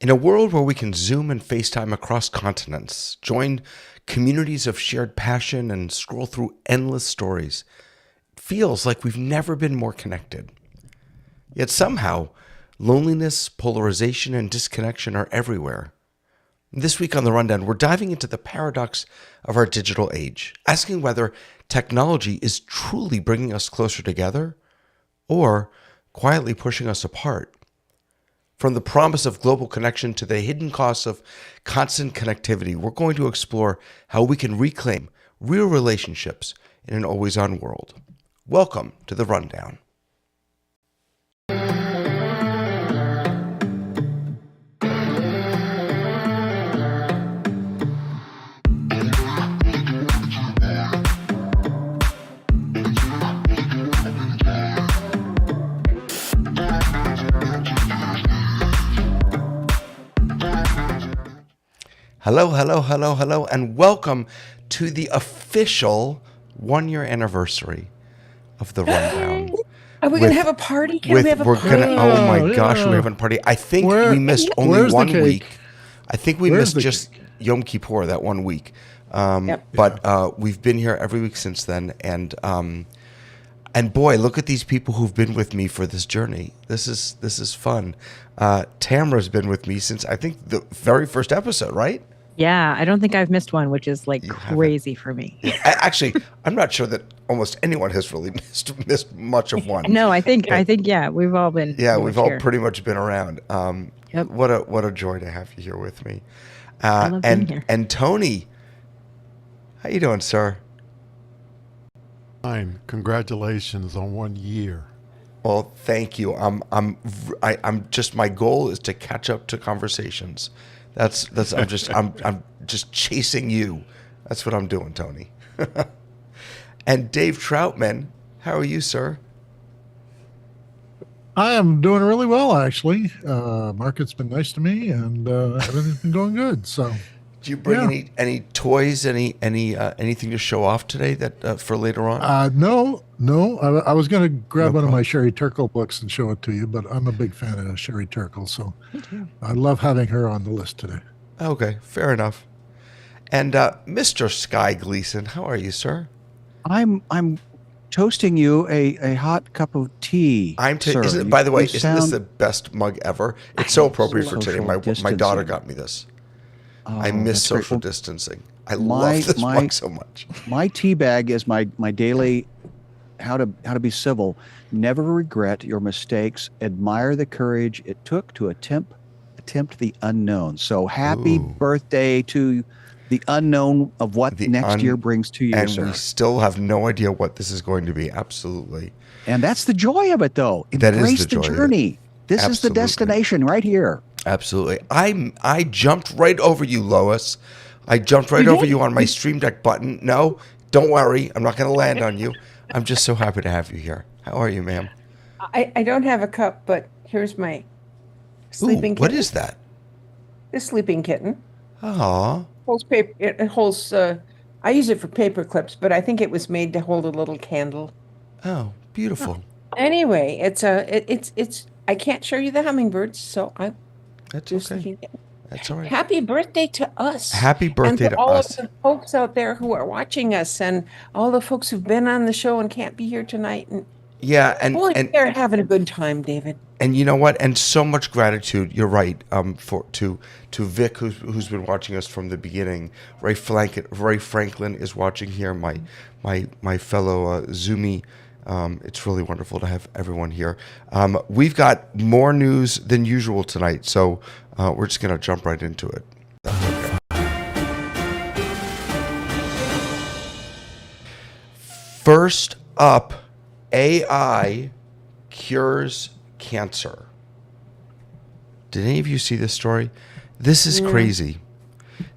In a world where we can Zoom and FaceTime across continents, join communities of shared passion, and scroll through endless stories, it feels like we've never been more connected. Yet somehow, loneliness, polarization, and disconnection are everywhere. This week on The Rundown, we're diving into the paradox of our digital age, asking whether technology is truly bringing us closer together or quietly pushing us apart. From the promise of global connection to the hidden costs of constant connectivity, we're going to explore how we can reclaim real relationships in an always-on world. Welcome to The Rundown. Hello, and welcome to the official one-year anniversary of The Rundown. Are we going to have a party? Can we have a party? Oh my gosh, we're having a party. I think we missed only 1 week. I think we missed just Yom Kippur that 1 week. But we've been here every week since then. And boy, look at these people who've been with me for this journey. This is fun. Tamra's been with me since I think the very first episode, right? Yeah, I don't think I've missed one, which is like crazy for me. Actually, I'm not sure that almost anyone has really missed much of one. No, I think yeah, we've all been. Yeah, we've all pretty much been around. What a joy to have you here with me. I love being here. And Tony, how you doing, sir? Fine. Congratulations on 1 year. Well, thank you. I'm just, my goal is to catch up to conversations. I'm just chasing you. That's what I'm doing, Tony. And Dave Troutman, how are you, sir? I am doing really well, actually. Market's been nice to me, and everything's been going good. So, do you bring any toys, anything to show off today that for later on? No. I was going to grab one of my Sherry Turkle books and show it to you, but I'm a big fan of Sherry Turkle, so I love having her on the list today. Okay, fair enough. And Mr. Sky Gleason, how are you, sir? I'm toasting you a hot cup of tea. Isn't this the best mug ever? It's so appropriate for today. My daughter got me this. I miss social distancing. I love this mug so much. My tea bag is my daily how to be civil. Never regret your mistakes. Admire the courage it took to attempt the unknown. So happy birthday to the unknown of what next year brings to you, sir. And we still have no idea what this is going to be. Absolutely. And that's the joy of it, though. Embrace the journey. This is the destination right here. Absolutely. I jumped right over you, Lois. I jumped right over you on my Stream Deck button. No, don't worry. I'm not going to land on you. I'm just so happy to have you here. How are you, ma'am? I don't have a cup, but here's my sleeping kitten. What is that? The sleeping kitten. Aww. Holds paper. It holds. I use it for paper clips, but I think it was made to hold a little candle. Oh, beautiful. Anyway, it's. I can't show you the hummingbirds, so That's okay. That's all right. Happy birthday to us. Happy birthday to all us. of the folks out there who are watching us, and all the folks who've been on the show and can't be here tonight. And they're having a good time, David. And you know what? And so much gratitude. You're right. To Vic, who's been watching us from the beginning. Ray Franklin is watching here. My fellow Zoomy. It's really wonderful to have everyone here. We've got more news than usual tonight, so we're just going to jump right into it. First up, AI cures cancer. Did any of you see this story? This is crazy.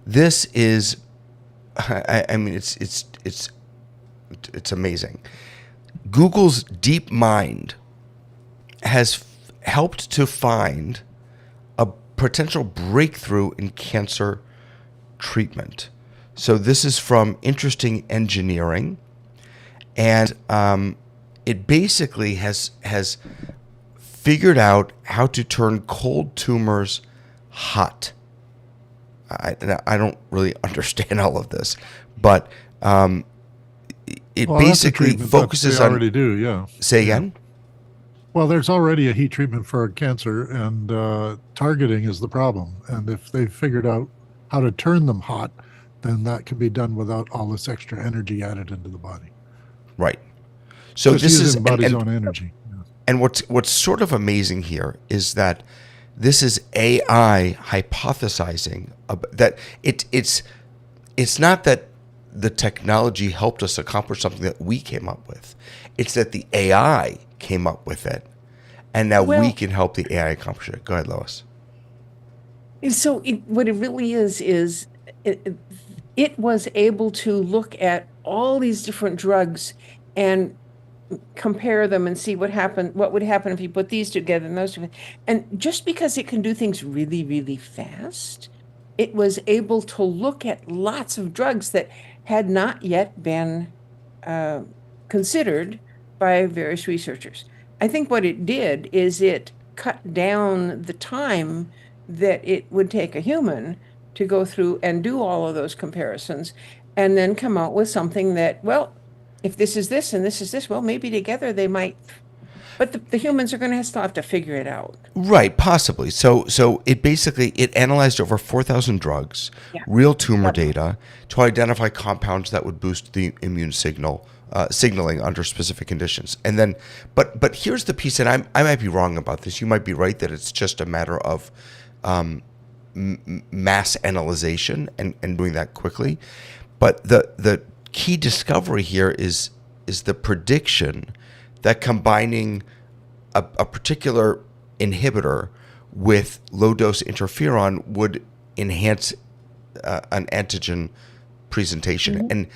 This is, I mean, it's amazing. Google's DeepMind has helped to find a potential breakthrough in cancer treatment. So this is from Interesting Engineering, and it basically has figured out how to turn cold tumors hot. I don't really understand all of this, but it basically focuses they on. Already do, yeah. Say again. Well, there's already a heat treatment for cancer, and targeting is the problem. And if they've figured out how to turn them hot, then that can be done without all this extra energy added into the body. Right. So Just this using is the body's own energy. Yeah. And what's sort of amazing here is that this is AI hypothesizing that it's not that the technology helped us accomplish something that we came up with. It's that the AI came up with it, and now we can help the AI accomplish it. Go ahead, Lois. So what it really is it was able to look at all these different drugs and compare them and see what would happen if you put these together and those together. And just because it can do things really, really fast, it was able to look at lots of drugs that had not yet been considered by various researchers. I think what it did is it cut down the time that it would take a human to go through and do all of those comparisons and then come out with something that, well, if this is this and this is this, well, maybe together they might, but the humans are going to still have to figure it out. Right, possibly. So it analyzed over 4,000 drugs, real tumor data, to identify compounds that would boost the immune signaling under specific conditions. And then, but here's the piece, and I might be wrong about this. You might be right that it's just a matter of mass analyzation and doing that quickly. But the key discovery here is the prediction that combining a particular inhibitor with low-dose interferon would enhance an antigen presentation. Mm-hmm. And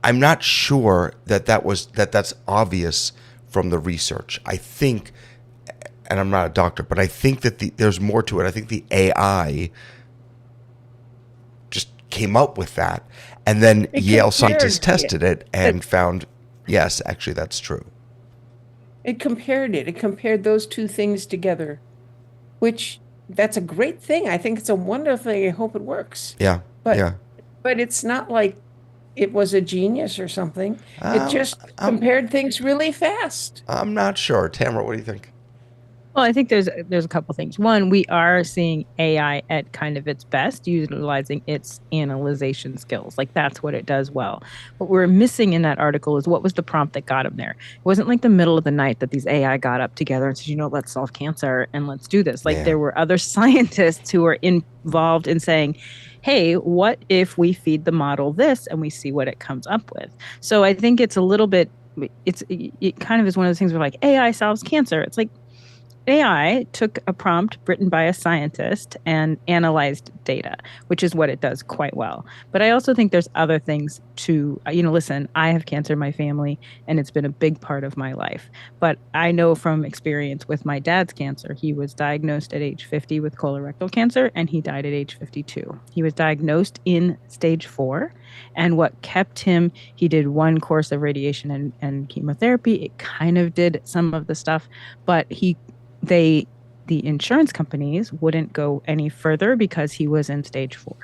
I'm not sure that's obvious from the research. I think, and I'm not a doctor, but I think that there's more to it. I think the AI just came up with that, and then Yale scientists tested it and found, yes, actually that's true. It compared those two things together, which that's a great thing. I think it's a wonderful thing. I hope it works. Yeah. But it's not like it was a genius or something. It just compared things really fast. I'm not sure. Tamara, what do you think? Well, I think there's a couple things. One, we are seeing AI at kind of its best, utilizing its analyzation skills. Like that's what it does well. What we're missing in that article is what was the prompt that got them there. It wasn't like the middle of the night that these AI got up together and said, let's solve cancer and let's do this. Like there were other scientists who were involved in saying, hey, what if we feed the model this and we see what it comes up with? So I think it's a little bit, it kind of is one of those things where like AI solves cancer. It's like, AI took a prompt written by a scientist and analyzed data, which is what it does quite well. But I also think there's other things to, listen, I have cancer in my family and it's been a big part of my life. But I know from experience with my dad's cancer, he was diagnosed at age 50 with colorectal cancer and he died at age 52. He was diagnosed in stage 4. And what kept him, he did one course of radiation and chemotherapy. It kind of did some of the stuff, but the insurance companies wouldn't go any further because he was in stage 4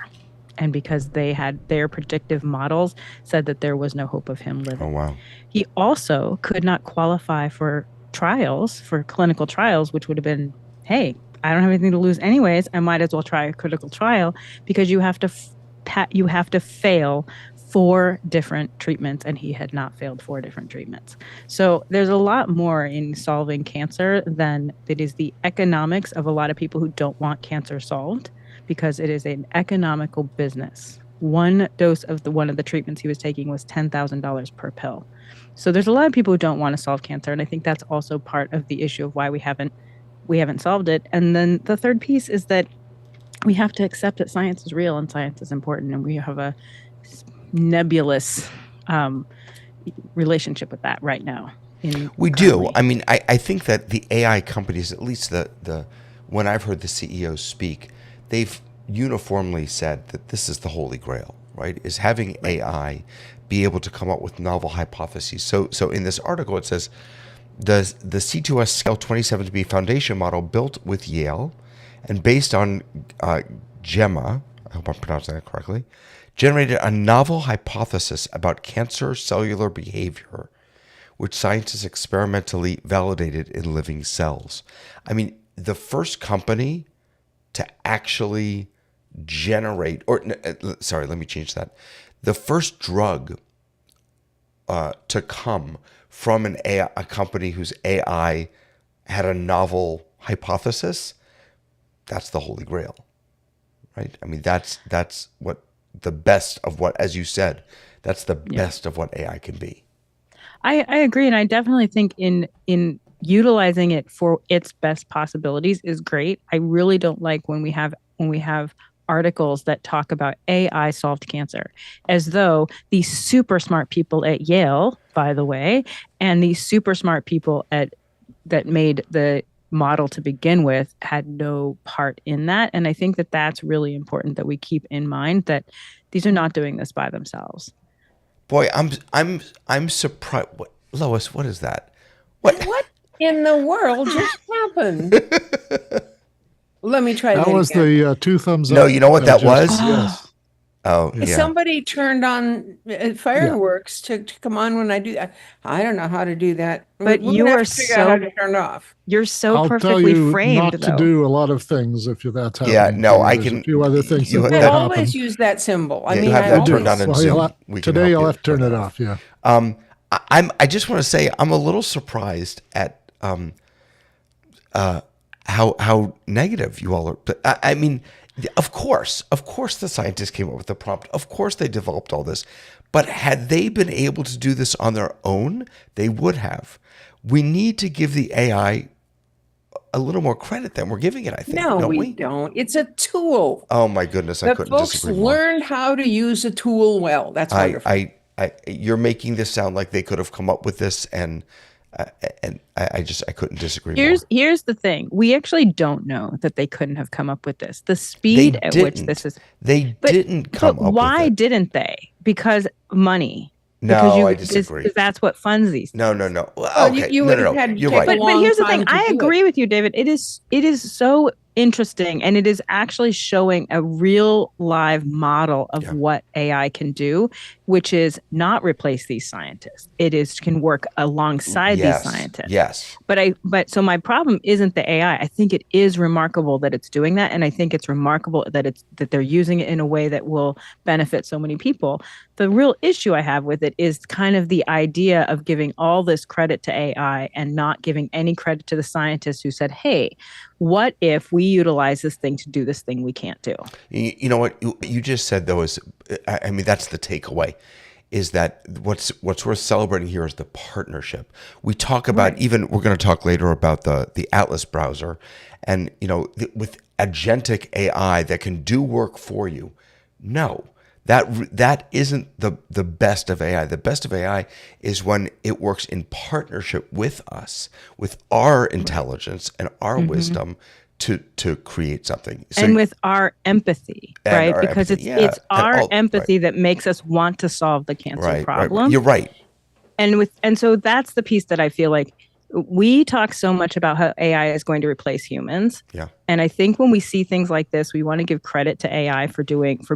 and because they had their predictive models said that there was no hope of him living. Oh, wow. He also could not qualify for clinical trials, which would have been, hey, I don't have anything to lose anyways. I might as well try a critical trial because you have to fail 4 different treatments, and he had not failed 4 different treatments. So there's a lot more in solving cancer than it is the economics of a lot of people who don't want cancer solved, because it is an economical business. One dose of one of the treatments he was taking was $10,000 per pill. So there's a lot of people who don't want to solve cancer, and I think that's also part of the issue of why we haven't solved it. And then the third piece is that we have to accept that science is real and science is important, and we have a nebulous relationship with that right now. We do. I mean, I think that the AI companies, at least the when I've heard the CEOs speak, they've uniformly said that this is the holy grail, right? Is having AI be able to come up with novel hypotheses. So in this article, it says the C2S Scale 27B foundation model built with Yale and based on Gemma, I hope I'm pronouncing that correctly, generated a novel hypothesis about cancer cellular behavior, which scientists experimentally validated in living cells. I mean, the first company to actually generate, sorry, let me change that. The first drug to come from a company whose AI had a novel hypothesis, that's the Holy Grail, right? I mean, that's what the best of what, as you said, that's the best of what AI can be. I agree, and I definitely think in utilizing it for its best possibilities is great. I really don't like when we have articles that talk about AI solved cancer, as though these super smart people at Yale, by the way, and these super smart people that made the model to begin with had no part in that. And I think that that's really important that we keep in mind that these are not doing this by themselves. Boy, I'm surprised. Lois, what is that? What in the world just happened? Let me try that That was again. the two thumbs up. No, you know what that was? Yes. Oh, yeah. Somebody turned on fireworks to come on when I do that. I don't know how to do that. But We're you gonna are have to figure out how so to turn it off. you're so I'll tell perfectly you framed, not though. to do a lot of things if that's happening. Yeah, no, to you. I There's can- a few other things you- that I will always happen. use that symbol. I Yeah, mean, you have I that always, turned on in Well, Zoom. We can today help you'll you have to turn turn it it off. Yeah. I just want to say I'm a little surprised at how negative you all are. But I mean, of course, the scientists came up with the prompt. Of course, they developed all this. But had they been able to do this on their own, they would have. We need to give the AI a little more credit than we're giving it, I think. no, don't we don't. It's a tool. Oh my goodness, I The couldn't folks disagree more. learned how to use a tool well. That's wonderful. You're making this sound like they could have come up with this, and I couldn't disagree more. Here's the thing. We actually don't know that they couldn't have come up with this. The speed at which this is They didn't come up why with it. didn't they? Because money. No, I disagree. Because that's what funds these. No. Well, Well, okay. you no, would no, have no. had to You're take right. a But long here's the time thing. to I do agree it. with you, David. It is so interesting, and it is actually showing a real live model of what AI can do, which is not replace these scientists. It is can work alongside these scientists. Yes. But so my problem isn't the AI. I think it is remarkable that it's doing that, and I think it's remarkable that they're using it in a way that will benefit so many people. The real issue I have with it is kind of the idea of giving all this credit to AI and not giving any credit to the scientists who said, "Hey, what if we utilize this thing to do this thing we can't do?" You know what you just said though is, I mean, that's the takeaway, is that what's worth celebrating here is the partnership. We talk about even we're going to talk later about the Atlas browser, and with agentic AI that can do work for you. No, that isn't the best of AI. The best of AI is when it works in partnership with us, with our intelligence and our wisdom to create something. So, and with our empathy, right? Because it's our empathy that makes us want to solve the cancer problem. Right. You're right. And so that's the piece that I feel like we talk so much about how AI is going to replace humans. Yeah. And I think when we see things like this, we want to give credit to AI for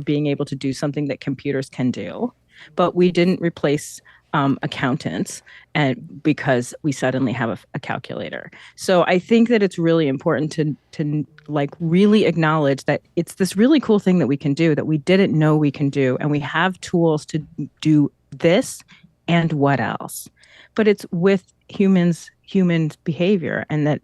being able to do something that computers can do. But we didn't replace accountants and because we suddenly have a calculator. So I think that it's really important to like really acknowledge that it's this really cool thing that we can do that we didn't know we can do. And we have tools to do this and what else. But it's with human behavior, and that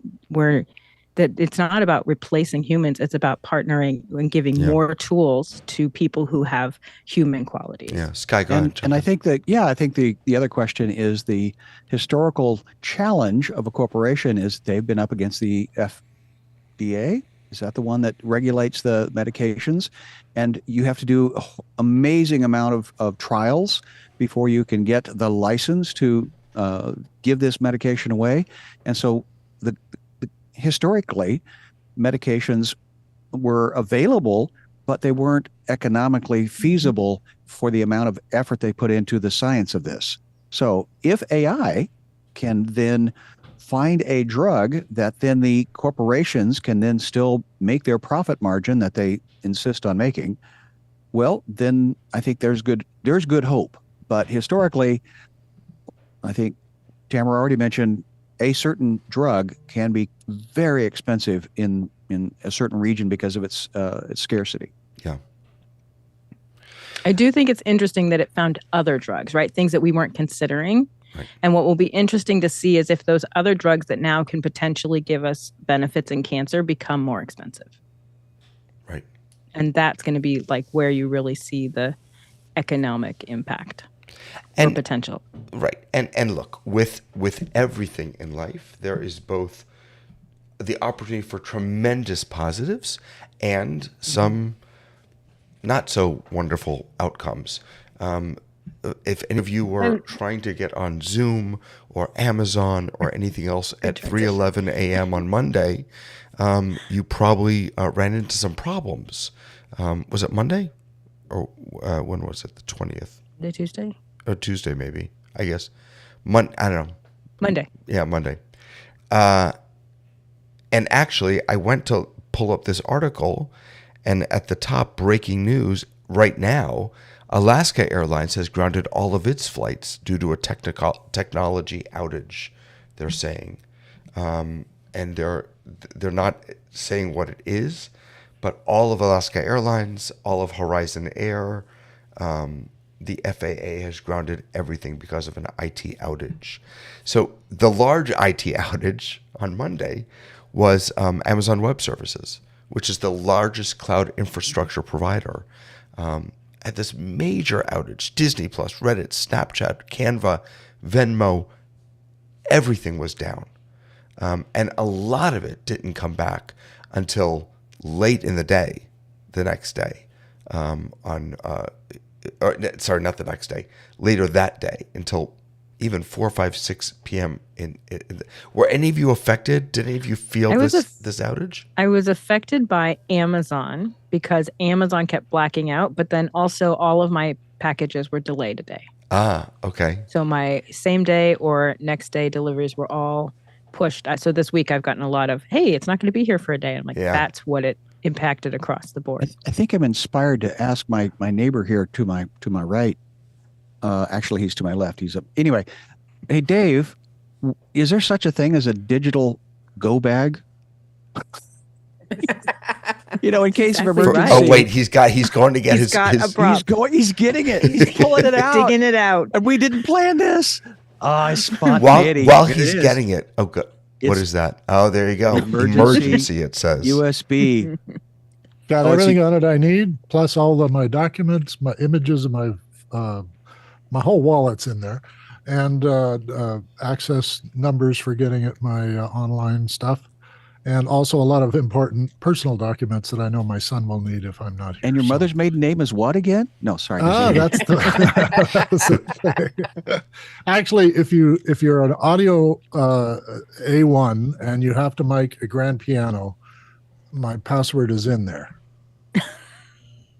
it's not about replacing humans. It's about partnering and giving more tools to people who have human qualities. Yeah, Sky, go ahead. And I think that, I think the other question is the historical challenge of a corporation is they've been up against the FDA. Is that the one that regulates the medications? And you have to do an amazing amount of trials before you can get the license to give this medication away. And so historically, medications were available, but they weren't economically feasible for the amount of effort they put into the science of this. So if AI can then find a drug that then the corporations can then still make their profit margin that they insist on making, well, then I think there's good hope. But historically, I think Tamara already mentioned a certain drug can be very expensive in a certain region because of its scarcity. Yeah. I do think it's interesting that it found other drugs, right? Things that we weren't considering. Right. And what will be interesting to see is if those other drugs that now can potentially give us benefits in cancer become more expensive. Right. And that's going to be like where you really see the economic impact And or potential. right. And look, with everything in life, there is both the opportunity for tremendous positives and some not so wonderful outcomes. If any of you were trying to get on Zoom or Amazon or anything else at 3:11 a.m. on Monday, you probably ran into some problems. Was it Monday? Or when was it? The 20th? Monday, Tuesday? Or Tuesday, maybe. I guess. I don't know. Monday. Yeah, Monday. And actually, I went to pull up this article, and at the top, breaking news right now, Alaska Airlines has grounded all of its flights due to a technology outage, they're saying. And they're not saying what it is, but all of Alaska Airlines, all of Horizon Air, the FAA has grounded everything because of an IT outage. So the large IT outage on Monday was Amazon Web Services, which is the largest cloud infrastructure provider. Had this major outage. Disney Plus, Reddit, Snapchat, Canva, Venmo, everything was down. And a lot of it didn't come back until late in the day, the next day. Sorry, not the next day, later that day, until even 4, 5, 6 p.m. Were any of you affected? Did any of you feel this outage? I was affected by Amazon because Amazon kept blacking out, but then also all of my packages were delayed a day. Ah, okay. So my same day or next day deliveries were all pushed. So this week I've gotten a lot of, hey, it's not going to be here for a day. I'm like, that's what it impacted across the board. I think I'm inspired to ask my neighbor here to my right. Actually, he's to my left. He's up. Anyway, hey, Dave, is there such a thing as a digital go bag? In case of emergency. right. Oh wait, he's going to get his. He's getting it. He's pulling it out. Digging it out. And we didn't plan this. Oh, spontaneity. While he's getting it. Oh, good. What is that? Oh, there you go. Emergency. It says USB. Got everything on it I need, plus all of my documents, my images, and my whole wallet's in there, and access numbers for getting at my online stuff, and also a lot of important personal documents that I know my son will need if I'm not here. And your mother's maiden name is what again? No, sorry. That's the thing. Actually, if you're an audio A1 and you have to make a grand piano, my password is in there.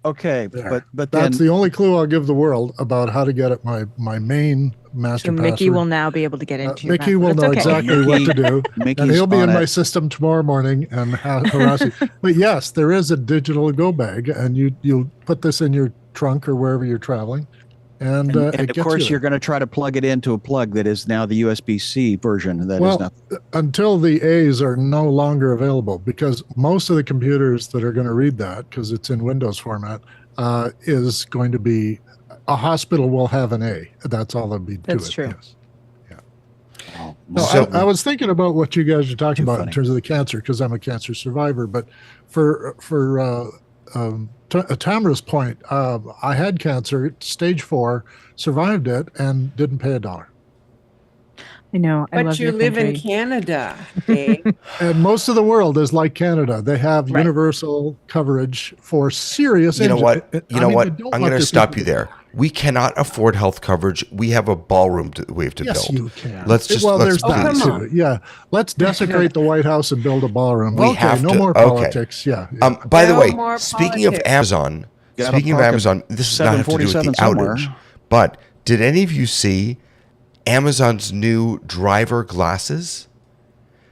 Okay, there. but that's the only clue I'll give the world about how to get at my main master password. Mickey will now be able to get into Mickey will know exactly what to do, and he'll be in my system tomorrow morning and harass you. But yes, there is a digital go bag, and you'll put this in your trunk or wherever you're traveling, and of course you're going to try to plug it into a plug that is now the USB-C version. Until the A's are no longer available, because most of the computers that are going to read that, because it's in Windows format, is going to be a hospital will have an A. That's all there'll be to it. That's true. Yes. Yeah. No, I was thinking about what you guys are talking about in terms of the cancer, because I'm a cancer survivor. But for Tamara's point, I had cancer, stage 4, survived it, and didn't pay $1. I know. But you live in Canada, Dave. And most of the world is like Canada. They have universal coverage for serious injury. You know what? I'm going to stop you people. there. We cannot afford health coverage. We have a ballroom we have to build. Yes, you can. Let's there's that too. Yeah, let's desecrate the White House and build a ballroom. We have no to. more politics. Yeah. By the way, speaking of Amazon, this is not have to do with the outage, but did any of you see Amazon's new driver glasses?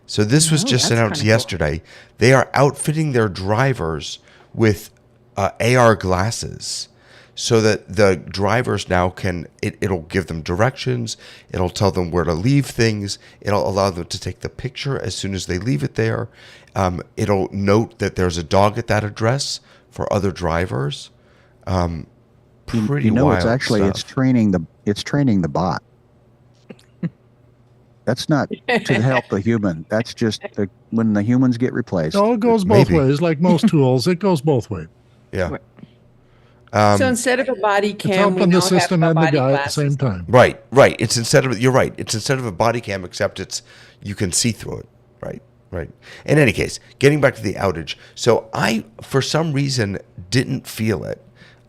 So this was Oh, just that's announced kinda cool. yesterday. They are outfitting their drivers with AR glasses so that the drivers now it'll give them directions. It'll tell them where to leave things. It'll allow them to take the picture as soon as they leave it there. It'll note that there's a dog at that address for other drivers. Pretty You know, wild it's actually stuff. it's training the bot. That's not to help the human. That's just when the humans get replaced. No, it goes both Maybe. ways. Like most tools, it goes both ways. Yeah. So instead of a body It's cam, we helping now the system have and the body guy at the glasses. same time. Right. You're right. It's instead of a body cam, except you can see through it. Right. In any case, getting back to the outage. So I, for some reason, didn't feel it.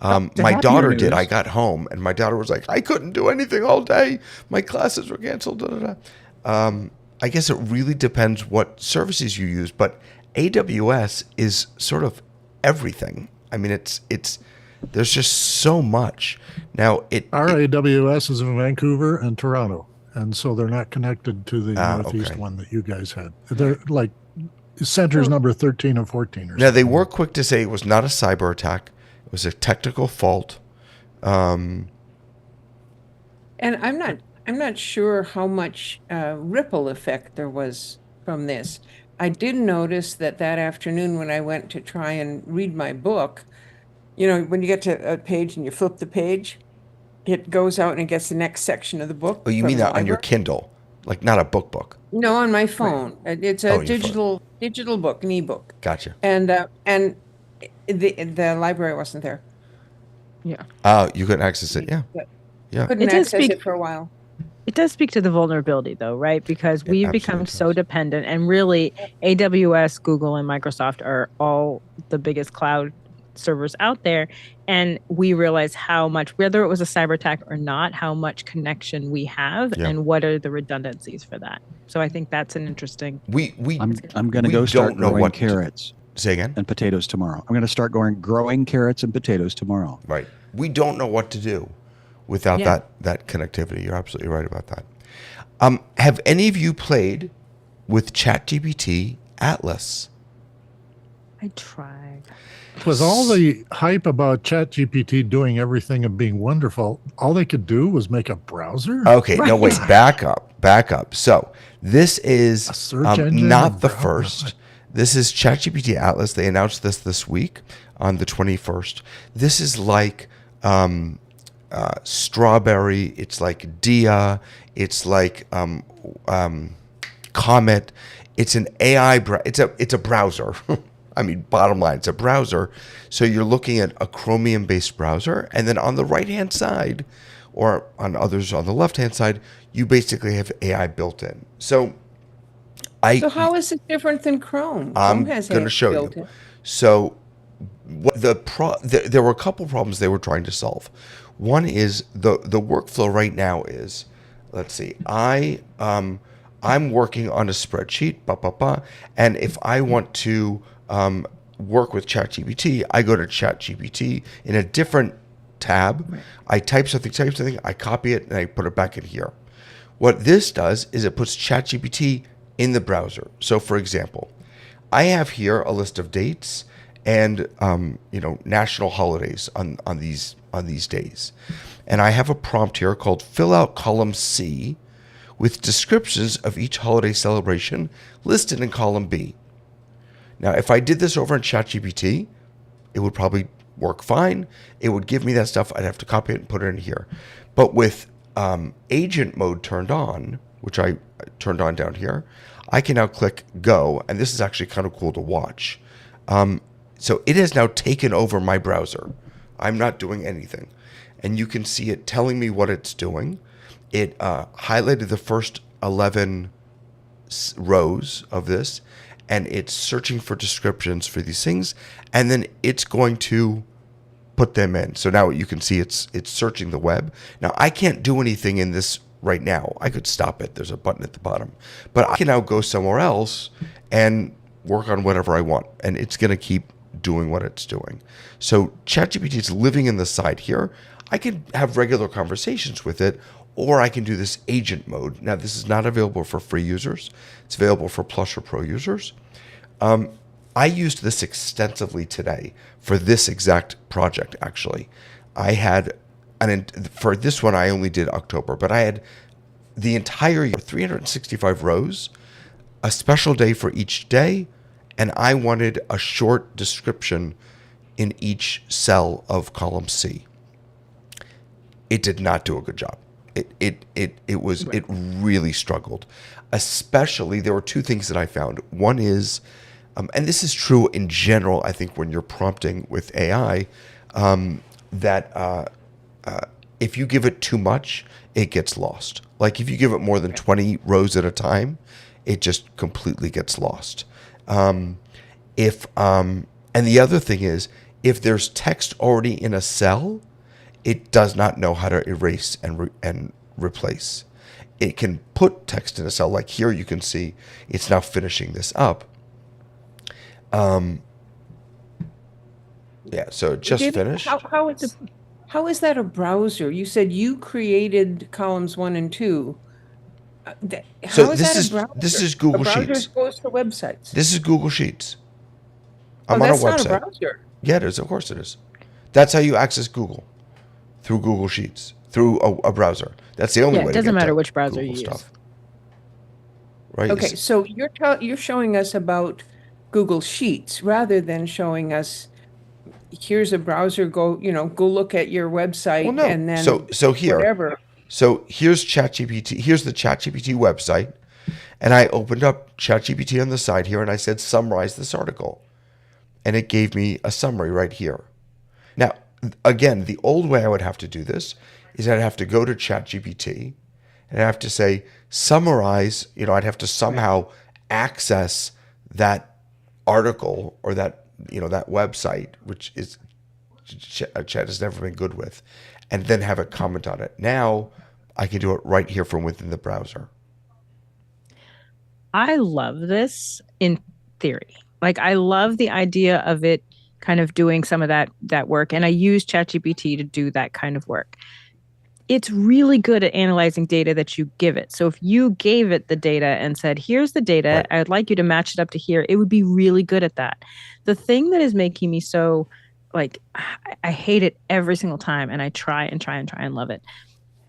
My happy daughter news. did. I got home and my daughter was like, I couldn't do anything all day. My classes were canceled. Da, da, da. I guess it really depends what services you use, but AWS is sort of everything. I mean, it's there's just so much. Now Our AWS is in Vancouver and Toronto, and so they're not connected to the Northeast okay. one that you guys had. They're like centers number 13 and 14 or something. Now they were quick to say it was not a cyber attack; it was a technical fault. And I'm not sure how much ripple effect there was from this. I did notice that afternoon when I went to try and read my book, when you get to a page and you flip the page, it goes out and it gets the next section of the book. Oh, you from mean the that on your library. Kindle, like not a book? No, on my phone. It's a Oh, your phone. digital book, an ebook. Gotcha. And the library wasn't there. Yeah. Oh, you couldn't access it. Yeah. Couldn't It does access speak- it for a while. It does speak to the vulnerability, though, right? Because It we've become absolutely so does. dependent, and really, AWS, Google, and Microsoft are all the biggest cloud servers out there. And we realize how much, whether it was a cyber attack or not, how much connection we have, Yeah. and what are the redundancies for that. So I think that's an interesting. We I'm going to we go start don't know growing what to- carrots say again. and potatoes tomorrow. I'm going to start growing carrots and potatoes tomorrow. Right. We don't know what to do without Yeah. that connectivity. You're absolutely right about that. Have any of you played with ChatGPT Atlas? I tried. With all the hype about ChatGPT doing everything and being wonderful, all they could do was make a browser. Okay, no, wait, back up. So this is A search engine not and the browser. first. This is ChatGPT Atlas. They announced this week on the 21st. This is like Strawberry. It's like Dia. It's like Comet. It's an AI. It's a browser. I mean, bottom line, it's a browser. So you're looking at a Chromium-based browser, and then on the right-hand side, or on others on the left-hand side, you basically have AI built in. So So how is it different than Chrome? I'm Chrome has going to it show built you. in. So what there were a couple problems they were trying to solve. One is the workflow right now is, let's see, I'm working on a spreadsheet, and if I want to work with ChatGPT, I go to ChatGPT in a different tab. Right. I type something, I copy it, and I put it back in here. What this does is it puts ChatGPT in the browser. So, for example, I have here a list of dates and national holidays on these days, and I have a prompt here called "Fill out column C with descriptions of each holiday celebration listed in column B." Now, if I did this over in ChatGPT, it would probably work fine. It would give me that stuff. I'd have to copy it and put it in here. But with agent mode turned on, which I turned on down here, I can now click go, and this is actually kind of cool to watch. So it has now taken over my browser. I'm not doing anything. And you can see it telling me what it's doing. It highlighted the first 11 rows of this, and it's searching for descriptions for these things, and then it's going to put them in. So now you can see it's searching the web. Now, I can't do anything in this right now. I could stop it. There's a button at the bottom. But I can now go somewhere else and work on whatever I want, and it's going to keep doing what it's doing. So ChatGPT is living in the side here. I can have regular conversations with it, Or I can do this agent mode. Now, this is not available for free users. It's available for Plus or Pro users. I used this extensively today for this exact project, actually. I had, for this one, I only did October, but I had the entire year, 365 rows, a special day for each day, and I wanted a short description in each cell of column C. It did not do a good job. It really struggled. Especially, there were two things that I found. One is, and this is true in general, I think, when you're prompting with AI, that if you give it too much, it gets lost. Like if you give it more than 20 rows at a time, it just completely gets lost. And the other thing is, if there's text already in a cell, it does not know how to erase and replace. It can put text in a cell, like here you can see it's now finishing this up. Yeah, so it just David, finished. how is that a browser? You said you created columns 1 and 2. So How is this that is a browser? this is Google A browser Sheets. goes to websites. This is Google Sheets. Oh, I'm on a that's not a website. browser. Yeah, it is. Of course it is. That's how you access Google, through Google Sheets, through a browser. That's the only Yeah, way it to doesn't get matter to which browser Google you use. stuff. Right? Okay, so you're showing us about Google Sheets rather than showing us here's a browser, go look at your website Well, no. and then So here. whatever. So here's ChatGPT. Here's the ChatGPT website. And I opened up ChatGPT on the side here and I said, summarize this article. And it gave me a summary right here. Now, again, the old way I would have to do this is I'd have to go to ChatGPT and I'd have to say, summarize, I'd have to somehow access that article or that website, which is Chat has never been good with, and then have it comment on it. Now I can do it right here from within the browser. I love this in theory. Like I love the idea of it kind of doing some of that work. And I use ChatGPT to do that kind of work. It's really good at analyzing data that you give it. So if you gave it the data and said, here's the data, Right. I'd like you to match it up to here, it would be really good at that. The thing that is making me so I hate it every single time, and I try and love it.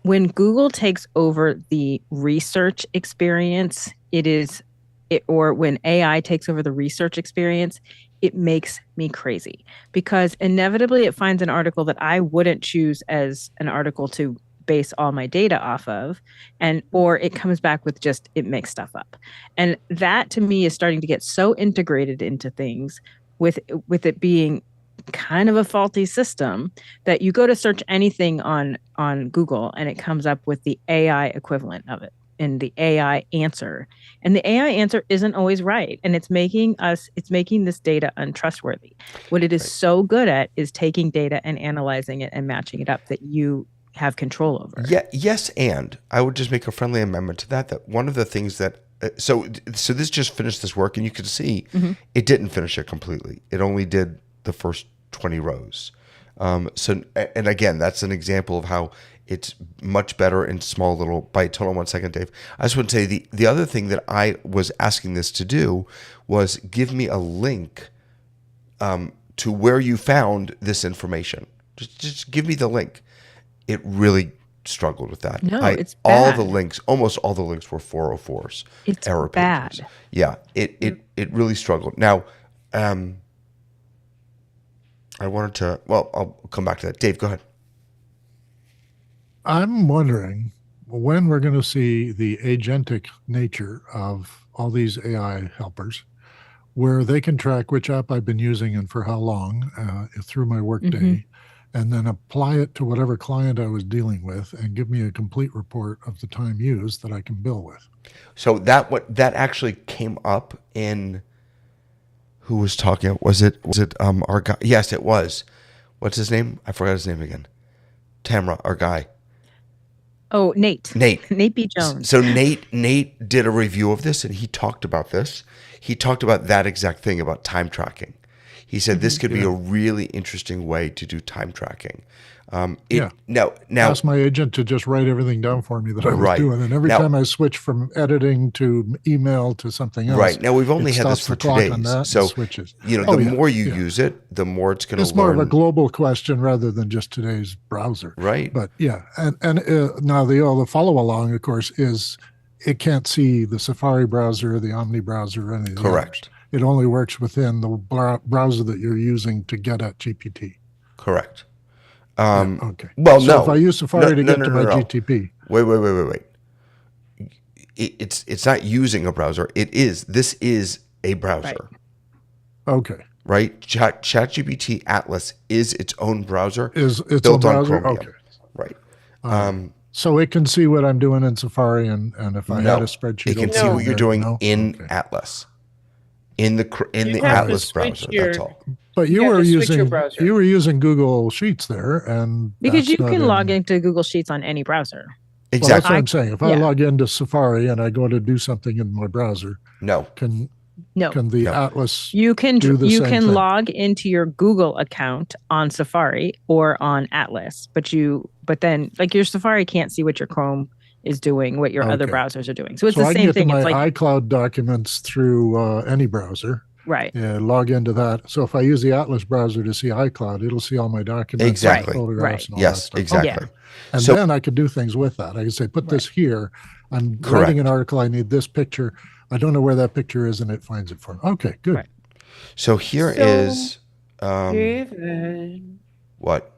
When Google takes over the research experience, or when AI takes over the research experience, it makes me crazy because inevitably it finds an article that I wouldn't choose as an article to base all my data off of, or it comes back with just, it makes stuff up. And that to me is starting to get so integrated into things with it being kind of a faulty system that you go to search anything on Google and it comes up with the AI equivalent of it in the AI answer. And the AI answer isn't always right. And it's making this data untrustworthy. What it is so good at is taking data and analyzing it and matching it up that you have control over. Yeah, yes, and I would just make a friendly amendment to that one of the things that so this just finished this work and you can see it didn't finish it completely. It only did the first 20 rows. And again, that's an example of how it's much better in small little bites. Hold on 1 second, Dave. I just want to say the other thing that I was asking this to do was give me a link to where you found this information. Just give me the link. It really struggled with that. No, it's bad. Almost all the links were 404s. It's error bad. pages. Yeah, it really struggled. Now, I wanted to, I'll come back to that. Dave, go ahead. I'm wondering when we're going to see the agentic nature of all these AI helpers, where they can track which app I've been using and for how long through my workday, and then apply it to whatever client I was dealing with and give me a complete report of the time used that I can bill with. So that actually came up in, who was talking? Was it our guy? Yes, it was. What's his name? I forgot his name again. Tamara, our guy. Oh, Nate. Nate B. Jones. So Nate did a review of this and he talked about this. He talked about that exact thing about time tracking. He said this could be a really interesting way to do time tracking. Yeah. Now, Asked my agent to just write everything down for me that I was Right. doing, and every Now- time I switch from editing to email to something else, right now we've only it had this stops for the 2 clock days, on that and so switches. the Oh, yeah, more you yeah. use it, the more it's going to It's learn. more of a global question rather than just today's browser. Right. But yeah, and now the follow along, of course, is it can't see the Safari browser, the Omni browser, or any of the Correct. others. It only works within the browser that you're using to get at GPT. Correct. Okay. Well, so no. if I use Safari to get to my no. GTP, Wait. It's not using a browser. This is a browser. okay, Right? ChatGPT Atlas is its own browser. is it's built a on browser? Chromium. Okay. Right. So it can see what I'm doing in Safari, and if I No. had a spreadsheet, It can open see No. what you're there, doing no? in Okay. Atlas. In the You have to Atlas switch browser. your- That's all. But You you have were to switch your using browser. Google Sheets there, and Because that's you not can in- log into Google Sheets on any browser. Well, that's Exactly. what I'm saying. If I Yeah. log into Safari and I go to do something in my browser, No. can No, the No. Atlas you can do the you same can thing? log into your Google account on Safari or on Atlas, but then like your Safari can't see what your Chrome is doing, what your other Okay. browsers are doing. So it's So the I can same get thing. to my It's like iCloud documents through any browser. right. Log into that. So if I use the Atlas browser to see iCloud, it'll see all my documents, Exactly. and photographs, Right. and all that Yes, stuff. exactly. And So- then I could do things with that. I could say, put this here. I'm Correct. writing an article. I need this picture. I don't know where that picture is, and it finds it for me. Okay, good. Right. So here So- is David, what?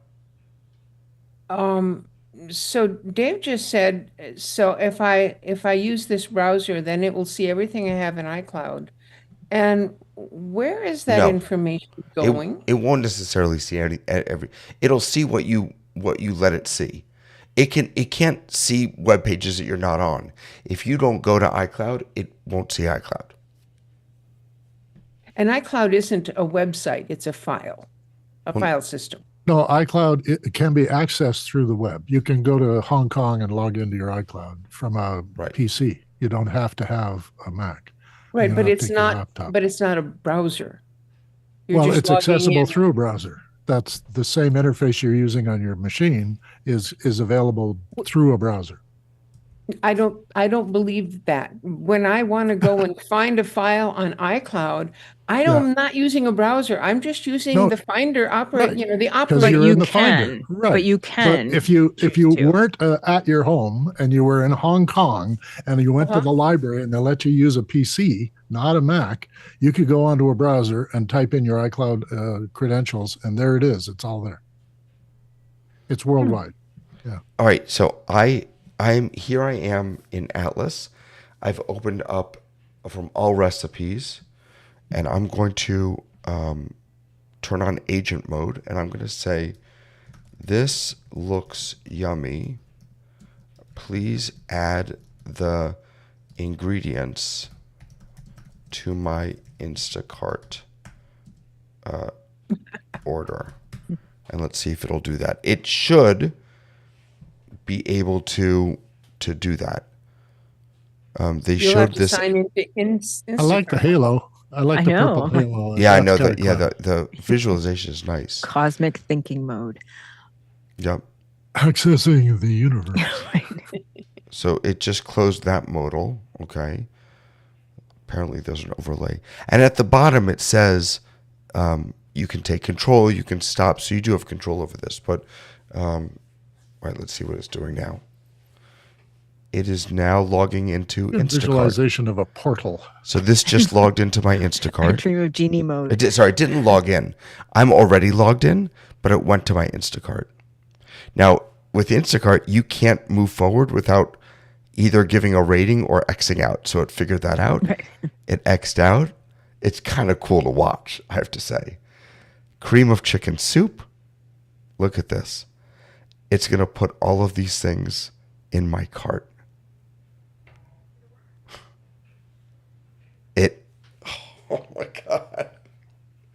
so Dave just said, so if I use this browser, then it will see everything I have in iCloud. And where is that No. information going? It won't necessarily see every. It'll see what you let it see. It can't see web pages that you're not on. If you don't go to iCloud, it won't see iCloud. And iCloud isn't a website, it's a file system. No, iCloud it can be accessed through the web. You can go to Hong Kong and log into your iCloud from a Right. PC. You don't have to have a Mac. Right, You but have to it's take your not, laptop. but it's not a browser. You're Well, just it's logging accessible in. through a browser. That's the same interface you're using on your machine is available through a browser. I don't believe that. When I want to go and find a file on iCloud, I'm not using a browser. I'm just using No, the Finder right. the Because operating. you're you in the can, Finder, right? but you can But if you choose to. weren't at your home and you were in Hong Kong and you went to Uh-huh. the library and they let you use a PC, not a Mac, you could go onto a browser and type in your iCloud credentials, and there it is. It's all there. It's worldwide. All right, so I am in Atlas. I've opened up from all recipes, and I'm going to turn on agent mode, and I'm going to say, "This looks yummy. Please add the ingredients to my Instacart order." And let's see if it'll do that. It should be able to do that. They You'll have showed to this. sign into Instacart. I like the halo. I like I the know. purple halo. Yeah, I That's know kinda that. Yeah, cool. the visualization is nice. Cosmic thinking mode. Yep. Accessing the universe. So it just closed that modal. Okay. Apparently there's an overlay, and at the bottom it says you can take control, you can stop. So you do have control over this. But right, let's see what it's doing now. It is now logging into Instacart. Visualization of a portal. So this just logged into my I Instacart. dream of genie mode. It didn't log in. I'm already logged in, but it went to my Instacart. Now, with Instacart, you can't move forward without either giving a rating or Xing out. So it figured that out. Right. It X'd out. It's kind of cool to watch, I have to say. Cream of chicken soup. Look at this. It's going to put all of these things in my cart. Oh my God.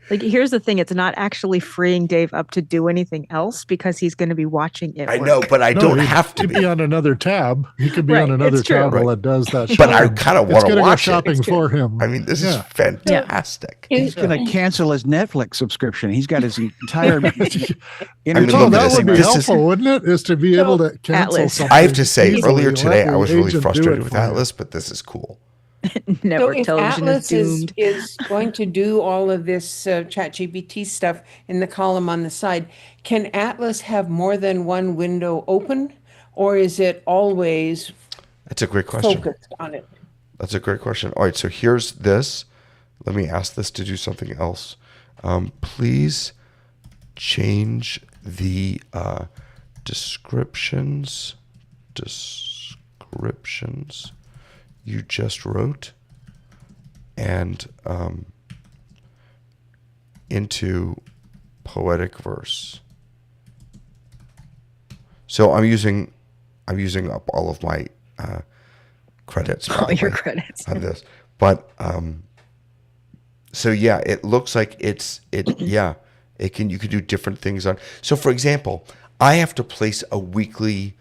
Like, here's the thing. It's not actually freeing Dave up to do anything else because he's going to be watching it. I work. know, but I don't he'd- have to he'd be on another tab. He could be Right, on another it's true. tab while Right. it does that. But I shopping. kind of It's want to gonna go watch shopping it. for him. I mean, this is Yeah. fantastic. He's going to cancel his Netflix subscription. He's got his entire mean, entertainment. Oh, look at that this. would be This is- helpful, wouldn't it? Is to be able to cancel Atlas. something. I have to say, easily, earlier let today, the I was really agent do frustrated it with for you. Atlas, but this is cool. Network So if television Atlas is doomed. is going to do all of this ChatGPT stuff in the column on the side, can Atlas have more than one window open, or is it always That's a great question. focused on it? That's a great question. All right, so here's this. Let me ask this to do something else. Please change the descriptions you just wrote and into poetic verse. So I'm using up all of my credits. All your probably credits. on this, but so yeah, it looks like you can do different things on. So for example, I have to place a weekly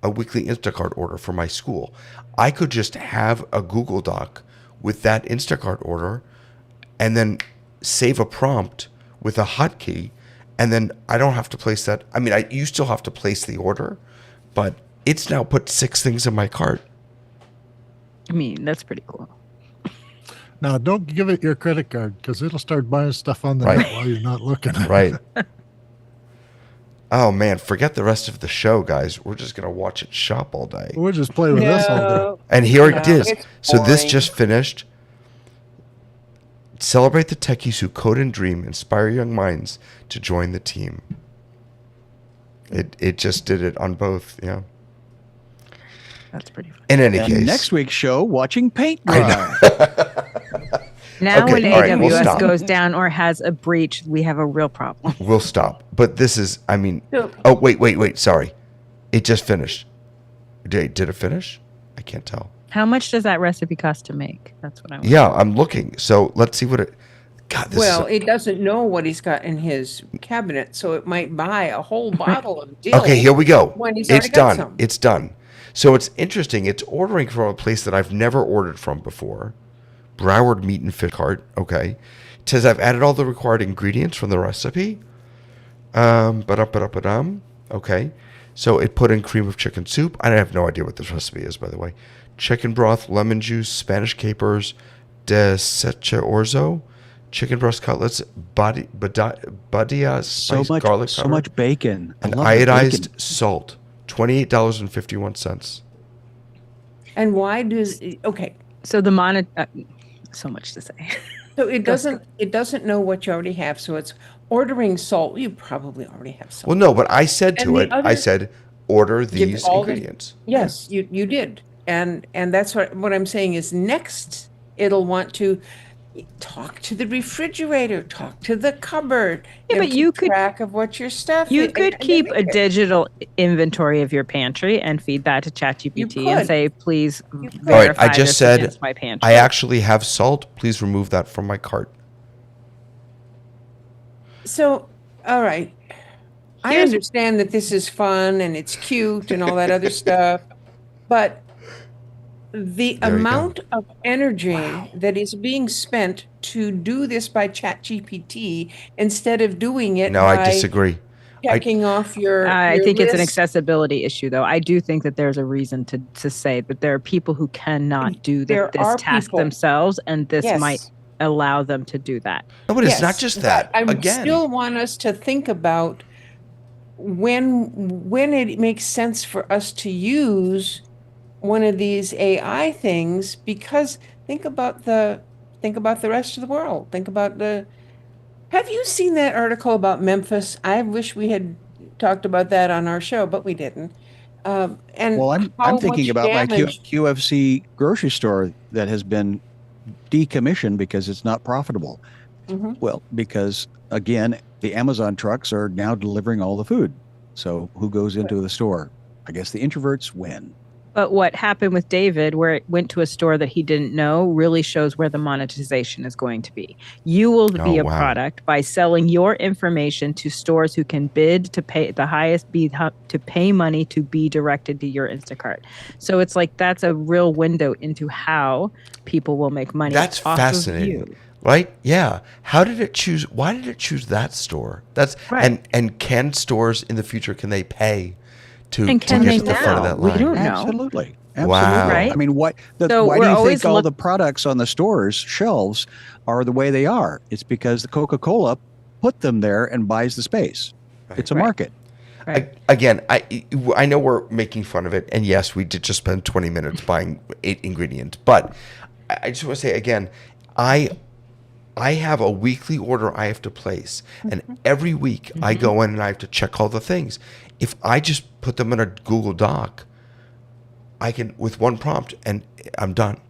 Instacart order for my school. I could just have a Google Doc with that Instacart order and then save a prompt with a hotkey, and then I don't have to place that. I mean, you still have to place the order, but it's now put 6 things in my cart. I mean, that's pretty cool. Now, don't give it your credit card because it'll start buying stuff on the Right. net while you're not looking. Right. Oh man, forget the rest of the show, guys. We're just gonna watch it shop all day. We'll just play with this all day. No, And here it No, is. it's So this boring. just finished. Celebrate the techies who code and dream, inspire young minds to join the team. It just did it on both, yeah. That's pretty fun. In any And case, next week's show, watching paint I dry. Now, Okay, when all right, we'll AWS stop. goes down or has a breach, we have a real problem. we'll stop. But this is, I mean, So- oh wait, sorry, it just finished. Did it finish? I can't tell. How much does that recipe cost to make? That's what I want. Yeah, I'm looking. So let's see what it. God, this Well, is. it doesn't know what he's got in his cabinet, so it might buy a whole bottle of dill. Okay, here we go. when he's It's already got done. some. It's done. So it's interesting. It's ordering from a place that I've never ordered from before. Broward Meat and Fish Cart. Okay. It says I've added all the required ingredients from the recipe. Okay. So it put in cream of chicken soup. I have no idea what this recipe is, by the way. Chicken broth, lemon juice, Spanish capers, desecha orzo, chicken breast cutlets, badia So spiced garlic so powder, much bacon. I and love the iodized bacon. salt. $28.51. And why does okay? So so much to say. So it doesn't know what you already have. So it's ordering salt. You probably already have salt. Well, no, but I said And to the it, I other- said, order Give these all the- ingredients. Yes, you did. And that's what I'm saying is next it'll want to talk to the refrigerator, talk to the cupboard. Yeah, and but you keep could- track of what your stuff You is. could And keep make a it. digital inventory of your pantry and feed that to ChatGPT and could. say, please You could. All right, verify I just this said against my pantry. I actually have salt. Please remove that from my cart. So, all right. I Here's- understand that this is fun and it's cute and all that other stuff, but the There you go. amount of energy that is being spent to do this by ChatGPT instead of doing it No, I by disagree. checking off your I think it's an list. accessibility issue, though. I do think that there's a reason to say that there are people who cannot do There this are task people. themselves, and this Yes. might allow them to do that. No, but it's Yes, not just but that. I Again, still want us to think about when it makes sense for us to use one of these AI things, because think about the rest of the world. Have you seen that article about Memphis? I wish we had talked about that on our show, but we didn't. And Well, I'm how thinking much about my damage- QFC grocery store that has been decommissioned because it's not profitable. Mhm. Well, because again, the Amazon trucks are now delivering all the food. So who goes into the store? I guess the introverts win. But what happened with David, where it went to a store that he didn't know, really shows where the monetization is going to be. You will be Oh, a wow. product by selling your information to stores who can bid to pay the highest bid to pay money to be directed to your Instacart. So it's like that's a real window into how people will make money. That's off fascinating. Of you. Right? Yeah. How did it choose? Why did it choose that store? That's Right. And can stores in the future, can they pay to And can get they to the front of now? that We line? don't know. Absolutely. Wow. Right? I mean, So why we're do you always think all the products on the stores shelves are the way they are? It's because the Coca-Cola put them there and buys the space. It's a Right. market. Right. Again, I know we're making fun of it, and yes, we did just spend 20 minutes buying 8 ingredients, but I just want to say again, I have a weekly order I have to place, and every week I go in and I have to check all the things. If I just put them in a Google Doc, I can, with one prompt, and I'm done.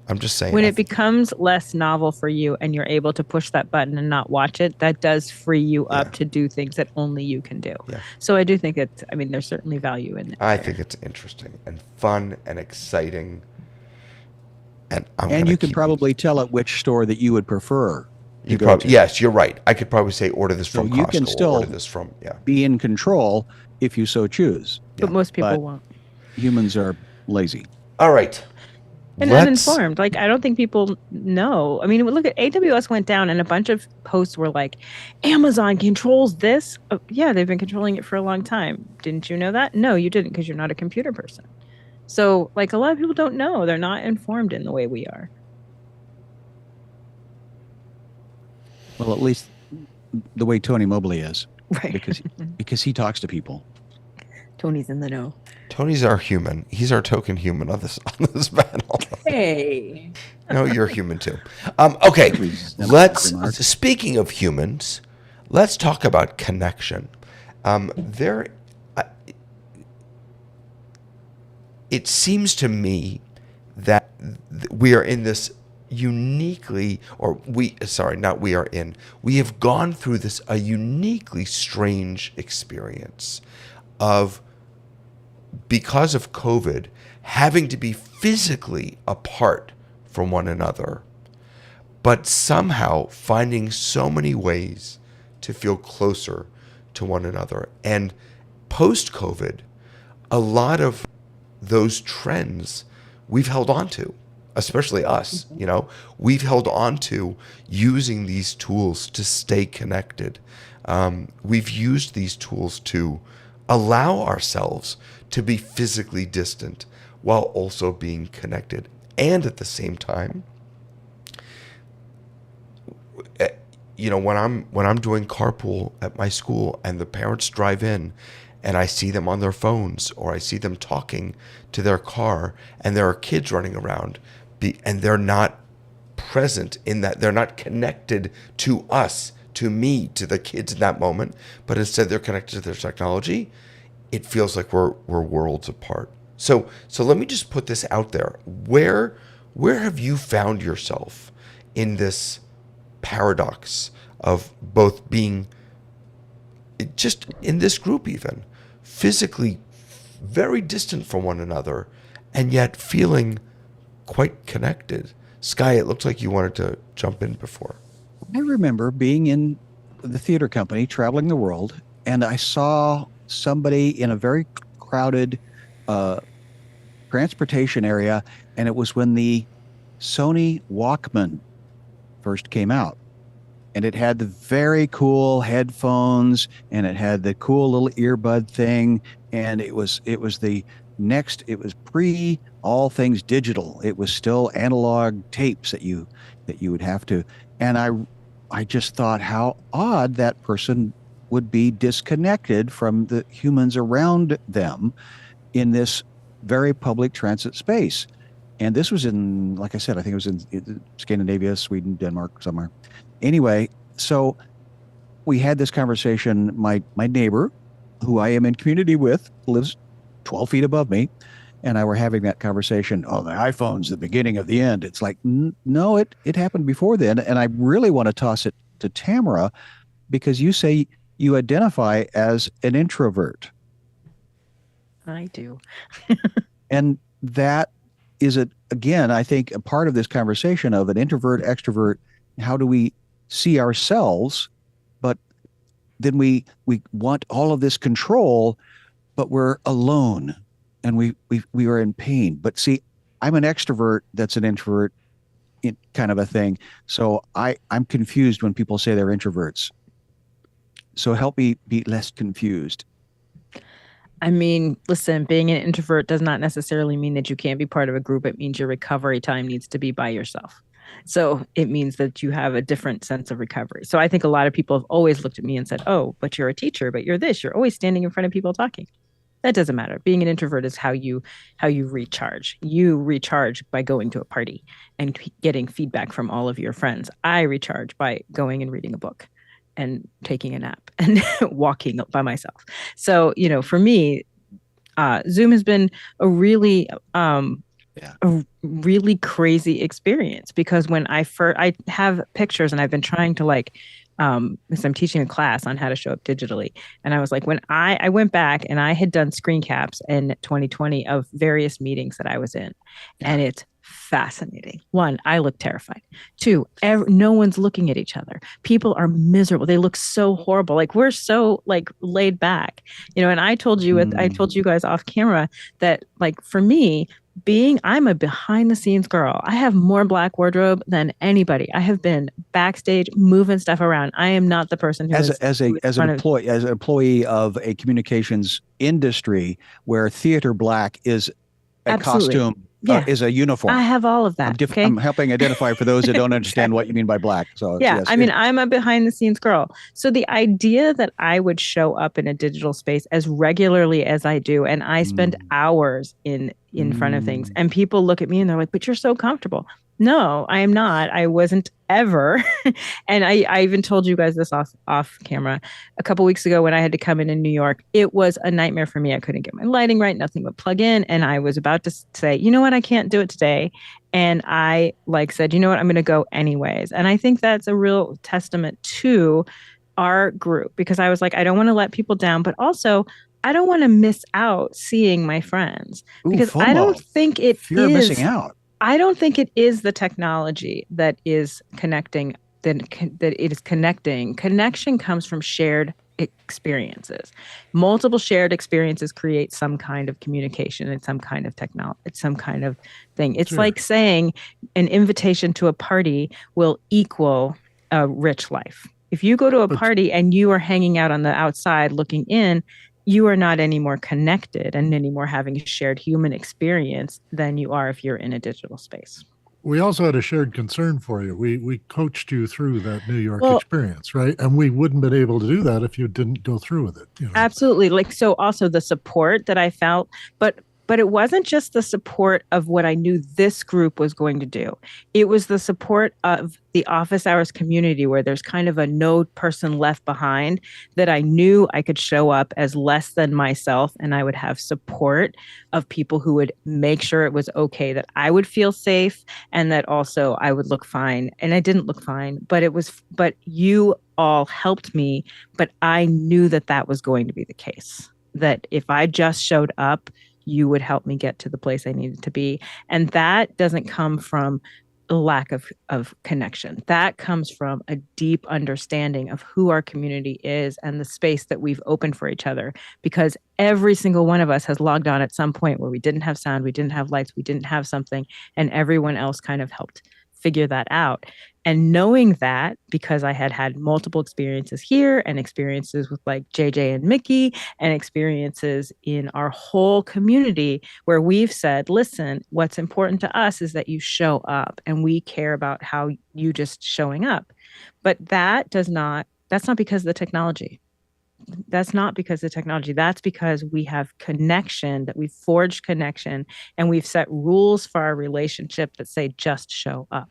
I'm just saying. When it becomes less novel for you and you're able to push that button and not watch it, that does free you up to do things that only you can do. Yeah. So I do think there's certainly value in it. I think it's interesting and fun and exciting. And you can probably tell at which store that you would prefer. Yes, you're right. I could probably say order this from So you Costco. can still order this from be in control if you so choose. But most people But won't. Humans are lazy. All right. And uninformed. Like, I don't think people know. I mean, look at AWS went down and a bunch of posts were like, Amazon controls this. Oh, yeah, they've been controlling it for a long time. Didn't you know that? No, you didn't, because you're not a computer person. So, like, a lot of people don't know. They're not informed in the way we are. Well, at least the way Tony Mobley is. Right. Because he talks to people. Tony's in the know. Tony's our human. He's our token human on this panel. Hey. No, you're human too. Okay, speaking of humans, let's talk about connection. It seems to me that we are in this we have gone through a uniquely strange experience of, because of COVID, having to be physically apart from one another, but somehow finding so many ways to feel closer to one another. And post-COVID, a lot of those trends we've held on to, especially us, we've held on to using these tools to stay connected. We've used these tools to allow ourselves to be physically distant while also being connected. And at the same time, when I'm doing carpool at my school and the parents drive in and I see them on their phones or I see them talking to their car and there are kids running around and they're not present in that, they're not connected to us, to me, to the kids in that moment, but instead they're connected to their technology, it feels like we're worlds apart. So let me just put this out there. Where have you found yourself in this paradox of both being just in this group, even physically very distant from one another, and yet feeling quite connected? Sky, it looked like you wanted to jump in before. I remember being in the theater company, traveling the world, and I saw somebody in a very crowded transportation area, and it was when the Sony Walkman first came out. And it had the very cool headphones, and it had the cool little earbud thing, and it was pre all things digital. It was still analog tapes that you would have to. And I just thought how odd that person would be disconnected from the humans around them in this very public transit space. And this was in, like I said, I think it was in Scandinavia, Sweden, Denmark, somewhere. Anyway, so we had this conversation. My neighbor, who I am in community with, lives 12 feet above me, and I were having that conversation. Oh, the iPhone's the beginning of the end. It's like, no, it happened before then. And I really want to toss it to Tamara, because you say you identify as an introvert. I do. And that is again, I think, a part of this conversation of an introvert, extrovert. How do we see ourselves? But then we want all of this control, but we're alone and we are in pain. But see, I'm an extrovert that's an introvert kind of a thing. So I'm confused when people say they're introverts. So help me be less confused. I mean, listen, being an introvert does not necessarily mean that you can't be part of a group. It means your recovery time needs to be by yourself. So it means that you have a different sense of recovery. So I think a lot of people have always looked at me and said, oh, but you're a teacher, but you're this, you're always standing in front of people talking. That doesn't matter. Being an introvert is how you recharge. You recharge by going to a party and getting feedback from all of your friends. I recharge by going and reading a book and taking a nap and walking by myself. So, for me, Zoom has been a really a really crazy experience, because when I have pictures and I've been trying to because I'm teaching a class on how to show up digitally. And I was like, when I went back and I had done screen caps in 2020 of various meetings that I was in, and it's fascinating. One, I look terrified. Two, no one's looking at each other. People are miserable. They look so horrible. Like, we're so laid back, and I told you guys off camera that, like, for me, I'm a behind the scenes girl. I have more black wardrobe than anybody. I have been backstage moving stuff around. I am not the person who as an employee of a communications industry where theater black is a Absolutely. costume, is a uniform. I have all of that. I'm helping identify for those that don't understand what you mean by black. So yeah, yes, I mean, I'm a behind the scenes girl. So the idea that I would show up in a digital space as regularly as I do, and I spend hours in front of things, and people look at me and they're like, but you're so comfortable. No, I am not. I wasn't ever. And I even told you guys this off camera a couple weeks ago when I had to come in New York. It was a nightmare for me. I couldn't get my lighting right. Nothing would plug in. And I was about to say, you know what? I can't do it today. And I said, you know what? I'm going to go anyways. And I think that's a real testament to our group, because I was like, I don't want to let people down, but also I don't want to miss out seeing my friends, because FOMO. I don't think it Fear of missing out. I don't think it is the technology that is connecting, that it is connecting. Connection comes from shared experiences. Multiple shared experiences create some kind of communication and some kind of technology. It's some kind of thing. It's like saying an invitation to a party will equal a rich life. If you go to a party and you are hanging out on the outside looking in, you are not any more connected and any more having a shared human experience than you are if you're in a digital space. We also had a shared concern for you. We coached you through that New York experience, right? And we wouldn't have been able to do that if you didn't go through with it. Absolutely. So also the support that I felt, but it wasn't just the support of what I knew this group was going to do. It was the support of the office hours community, where there's kind of a no person left behind, that I knew I could show up as less than myself, and I would have support of people who would make sure it was okay, that I would feel safe, and that also I would look fine. And I didn't look fine, but you all helped me. But I knew that was going to be the case, that if I just showed up, you would help me get to the place I needed to be. And that doesn't come from a lack of connection. That comes from a deep understanding of who our community is and the space that we've opened for each other. Because every single one of us has logged on at some point where we didn't have sound, we didn't have lights, we didn't have something, and everyone else kind of helped figure that out. And knowing that, because I had multiple experiences here and experiences with like JJ and Mickey and experiences in our whole community where we've said, listen, what's important to us is that you show up, and we care about how you just showing up. But that's not because of the technology. That's not because of technology. That's because we have connection, that we've forged connection, and we've set rules for our relationship that say just show up.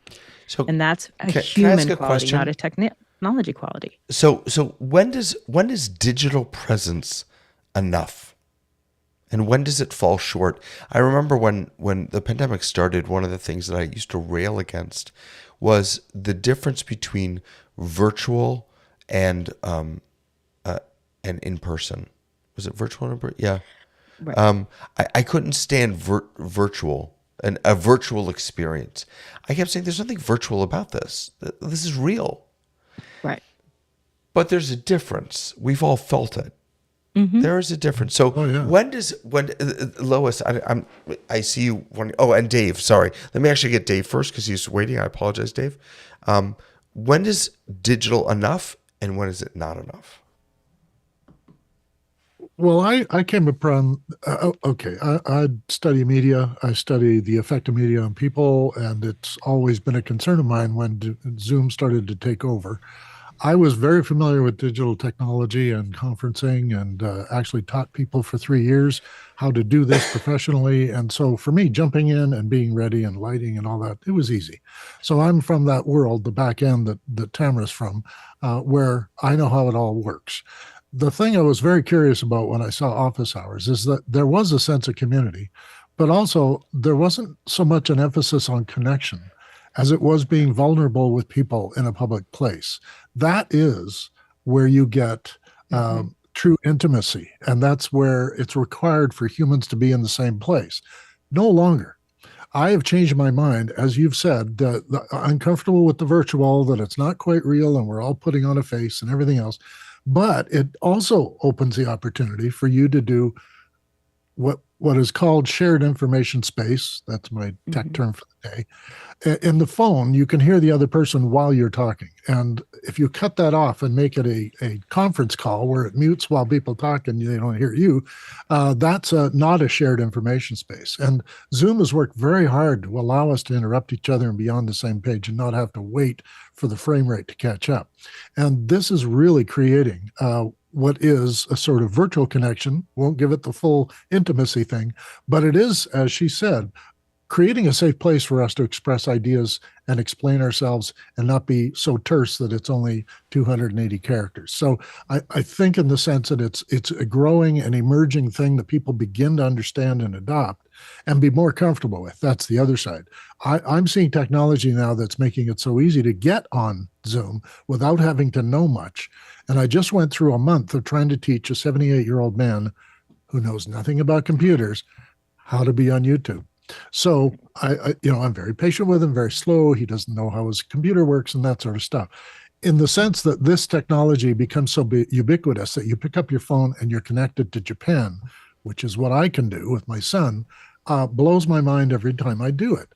So, and that's a can I human ask a quality, question? not a technology quality. So when is digital presence enough? And when does it fall short? I remember when the pandemic started, one of the things that I used to rail against was the difference between virtual and in person. Was it virtual and in person? Yeah. Right. I couldn't stand virtual and a virtual experience. I kept saying, "There's nothing virtual about this. This is real." Right. But there's a difference. We've all felt it. Mm-hmm. There is a difference. So Oh, yeah. when Lois, I see you. And Dave. Sorry, let me actually get Dave first because he's waiting. I apologize, Dave. When is digital enough, and when is it not enough? Well, I came upon, okay, I study media. I study the effect of media on people, and it's always been a concern of mine when Zoom started to take over. I was very familiar with digital technology and conferencing, and actually taught people for 3 years how to do this professionally. And so for me, jumping in and being ready and lighting and all that, it was easy. So I'm from that world, the back end that Tamara's from, where I know how it all works. The thing I was very curious about when I saw office hours is that there was a sense of community, but also there wasn't so much an emphasis on connection as it was being vulnerable with people in a public place. That is where you get true intimacy, and that's where it's required for humans to be in the same place. No longer. I have changed my mind, as you've said, that I'm comfortable with the virtual, that it's not quite real, and we're all putting on a face and everything else. But it also opens the opportunity for you to do what is called shared information space. That's my tech term for the day. In the phone, you can hear the other person while you're talking. And if you cut that off and make it a conference call where it mutes while people talk and they don't hear you, that's not a shared information space. And Zoom has worked very hard to allow us to interrupt each other and be on the same page and not have to wait for the frame rate to catch up. And this is really creating what is a sort of virtual connection. Won't give it the full intimacy thing, but it is, as she said, creating a safe place for us to express ideas and explain ourselves and not be so terse that it's only 280 characters. So I think in the sense that it's a growing and emerging thing that people begin to understand and adopt and be more comfortable with. That's the other side. I'm seeing technology now that's making it so easy to get on Zoom without having to know much. And I just went through a month of trying to teach a 78-year-old man who knows nothing about computers how to be on YouTube. So I'm very patient with him, very slow. He doesn't know how his computer works and that sort of stuff. In the sense that this technology becomes so ubiquitous that you pick up your phone and you're connected to Japan, which is what I can do with my son, blows my mind every time I do it.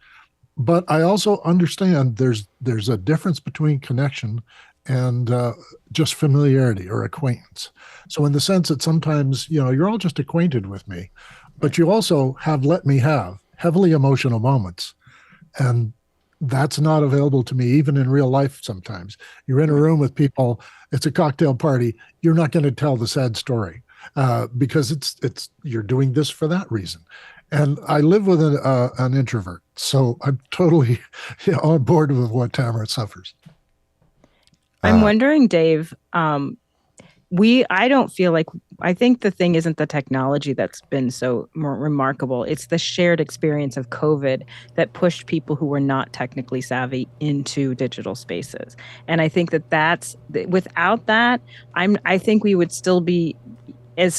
But I also understand there's a difference between connection and just familiarity or acquaintance. So in the sense that sometimes, you're all just acquainted with me, but you also have let me have heavily emotional moments. And that's not available to me, even in real life sometimes. You're in a room with people, it's a cocktail party, you're not going to tell the sad story because it's you're doing this for that reason. And I live with an introvert, so I'm totally on board with what Tamara suffers. I'm wondering, Dave, I don't feel like, I think the thing isn't the technology that's been so more remarkable. It's the shared experience of COVID that pushed people who were not technically savvy into digital spaces. And I think without that, I think we would still be it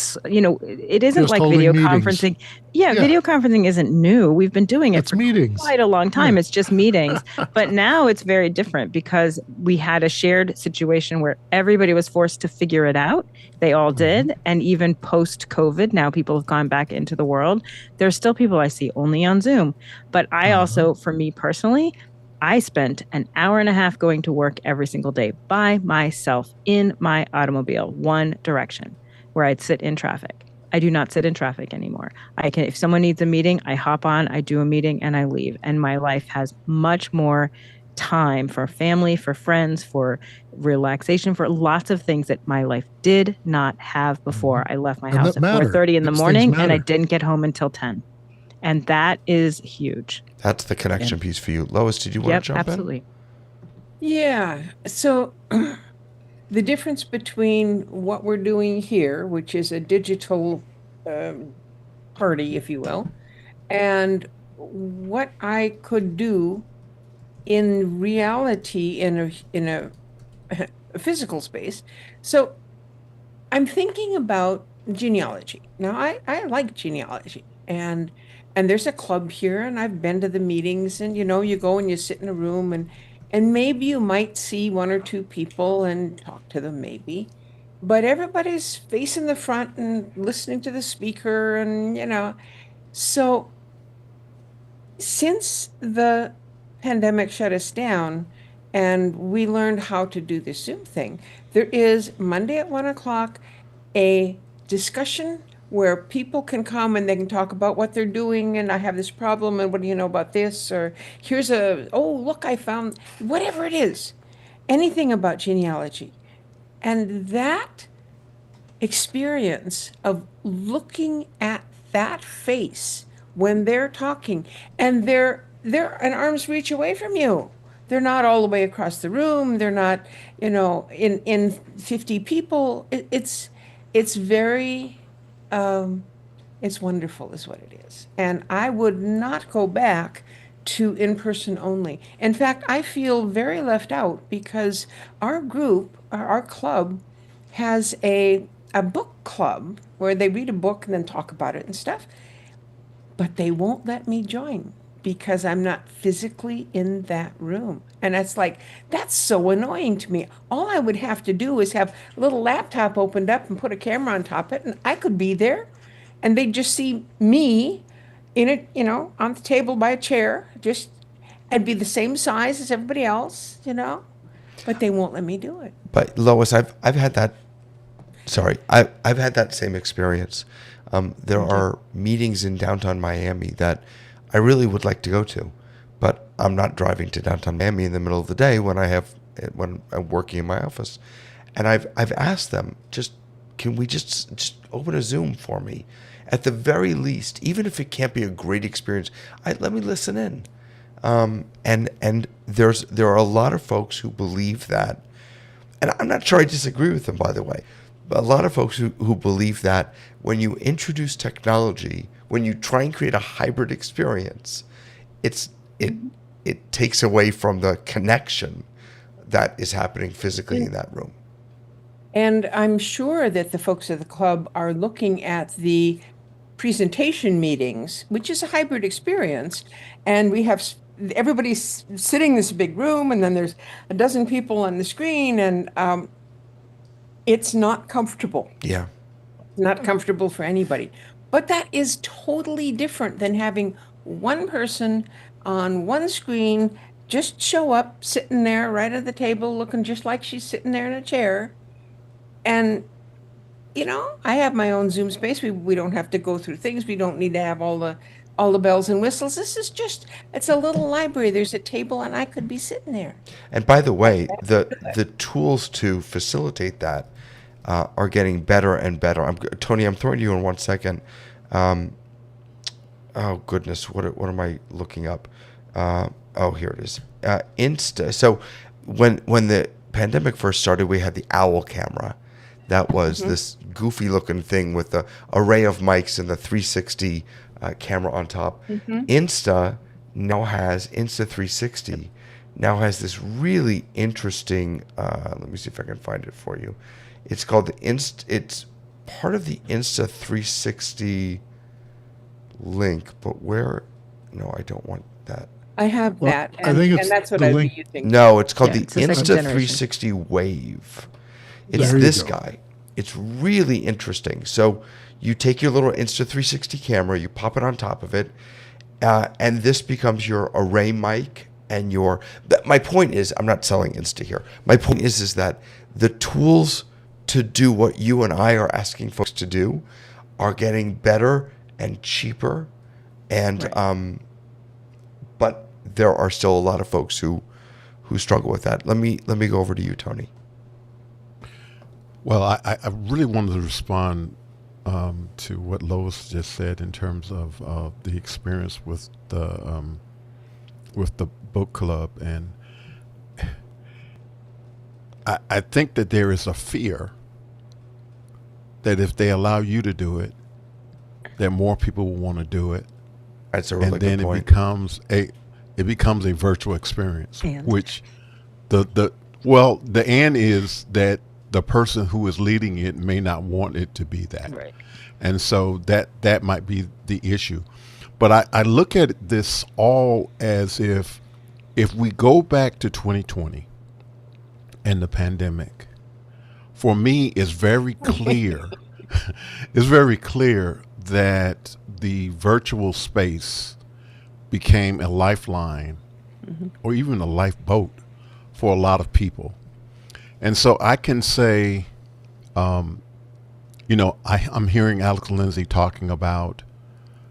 isn't Just like holding video meetings. conferencing. Yeah, video conferencing isn't new. We've been doing it It's for meetings. quite a long time. It's just meetings. But now it's very different because we had a shared situation where everybody was forced to figure it out. They all did. And even post-COVID, now people have gone back into the world. There's still people I see only on Zoom. But I also, for me personally, I spent an hour and a half going to work every single day by myself in my automobile, one direction, where I'd sit in traffic. I do not sit in traffic anymore. If someone needs a meeting, I hop on, I do a meeting, and I leave. And my life has much more time for family, for friends, for relaxation, for lots of things that my life did not have before. I left my house at 4:30 in the morning and I didn't get home until 10. And that is huge. That's the connection piece for you. Lois, did you want to jump absolutely. in? Yeah. So the difference between what we're doing here, which is a digital party, if you will, and what I could do in reality in a physical space. So I'm thinking about genealogy. Now, I like genealogy, and there's a club here, and I've been to the meetings, and you go and you sit in a room, and maybe you might see one or two people and talk to them, maybe, but everybody's facing the front and listening to the speaker, and so since the pandemic shut us down and we learned how to do the Zoom thing, there is Monday at 1 o'clock a discussion where people can come and they can talk about what they're doing, and I have this problem and what do you know about this, or here's oh look, I found whatever it is, anything about genealogy. And that experience of looking at that face when they're talking, and they're an arm's reach away from you. They're not all the way across the room. They're not, in 50 people. It's very it's wonderful is what it is. And I would not go back to in-person only. In fact, I feel very left out because our group, our club, has a book club where they read a book and then talk about it and stuff, but they won't let me join because I'm not physically in that room. And that's so annoying to me. All I would have to do is have a little laptop opened up and put a camera on top of it, and I could be there, and they'd just see me in it, on the table by a chair. I'd be the same size as everybody else, but they won't let me do it. But Lois, I've had that. Sorry, I've had that same experience. There are meetings in downtown Miami that I really would like to go to, but I'm not driving to downtown Miami in the middle of the day when I'm working in my office. And I've asked them, can we just open a Zoom for me? At the very least, even if it can't be a great experience, let me listen in. And there are a lot of folks who believe that, and I'm not sure I disagree with them, by the way. But a lot of folks who believe that when you introduce technology, when you try and create a hybrid experience, it takes away from the connection that is happening physically in that room. And I'm sure that the folks at the club are looking at the presentation meetings, which is a hybrid experience, and we have everybody's sitting in this big room, and then there's a dozen people on the screen, and it's not comfortable. Yeah. Not comfortable for anybody. But that is totally different than having one person on one screen just show up, sitting there right at the table, looking just like she's sitting there in a chair. And, I have my own Zoom space. We don't have to go through things. We don't need to have all the bells and whistles. It's a little library. There's a table, and I could be sitting there. And by the way, the tools to facilitate that are getting better and better. Tony, I'm throwing you in 1 second. Oh goodness, what am I looking up? Here it is. Insta. So when the pandemic first started, we had the Owl camera. That was this goofy looking thing with the array of mics and the 360 camera on top. Insta 360 now has this really interesting. Let me see if I can find it for you. It's called the It's part of the Insta 360 link, but where? No, I don't want that. I have that, I think it's and that's what the I'd link. be using. No, it's called Yeah, the it's the second Insta generation. 360 Wave. It's There you this go. guy. It's really interesting. So you take your little Insta 360 camera, you pop it on top of it, and this becomes your array mic and your. My point is, I'm not selling Insta here. My point is that the tools to do what you and I are asking folks to do are getting better and cheaper, and but there are still a lot of folks who struggle with that. Let me go over to you, Tony. Well, I really wanted to respond to what Lois just said in terms of the experience with the book club, and I think that there is a fear that if they allow you to do it, that more people will want to do it, That's a really and then good point. it becomes a virtual experience, And? which the end is that the person who is leading it may not want it to be that. Right. And so that might be the issue. But I look at this all as if we go back to 2020 and the pandemic, for me, it's very clear. It's very clear that the virtual space became a lifeline or even a lifeboat for a lot of people. And so I can say, I'm hearing Alex Lindsay talking about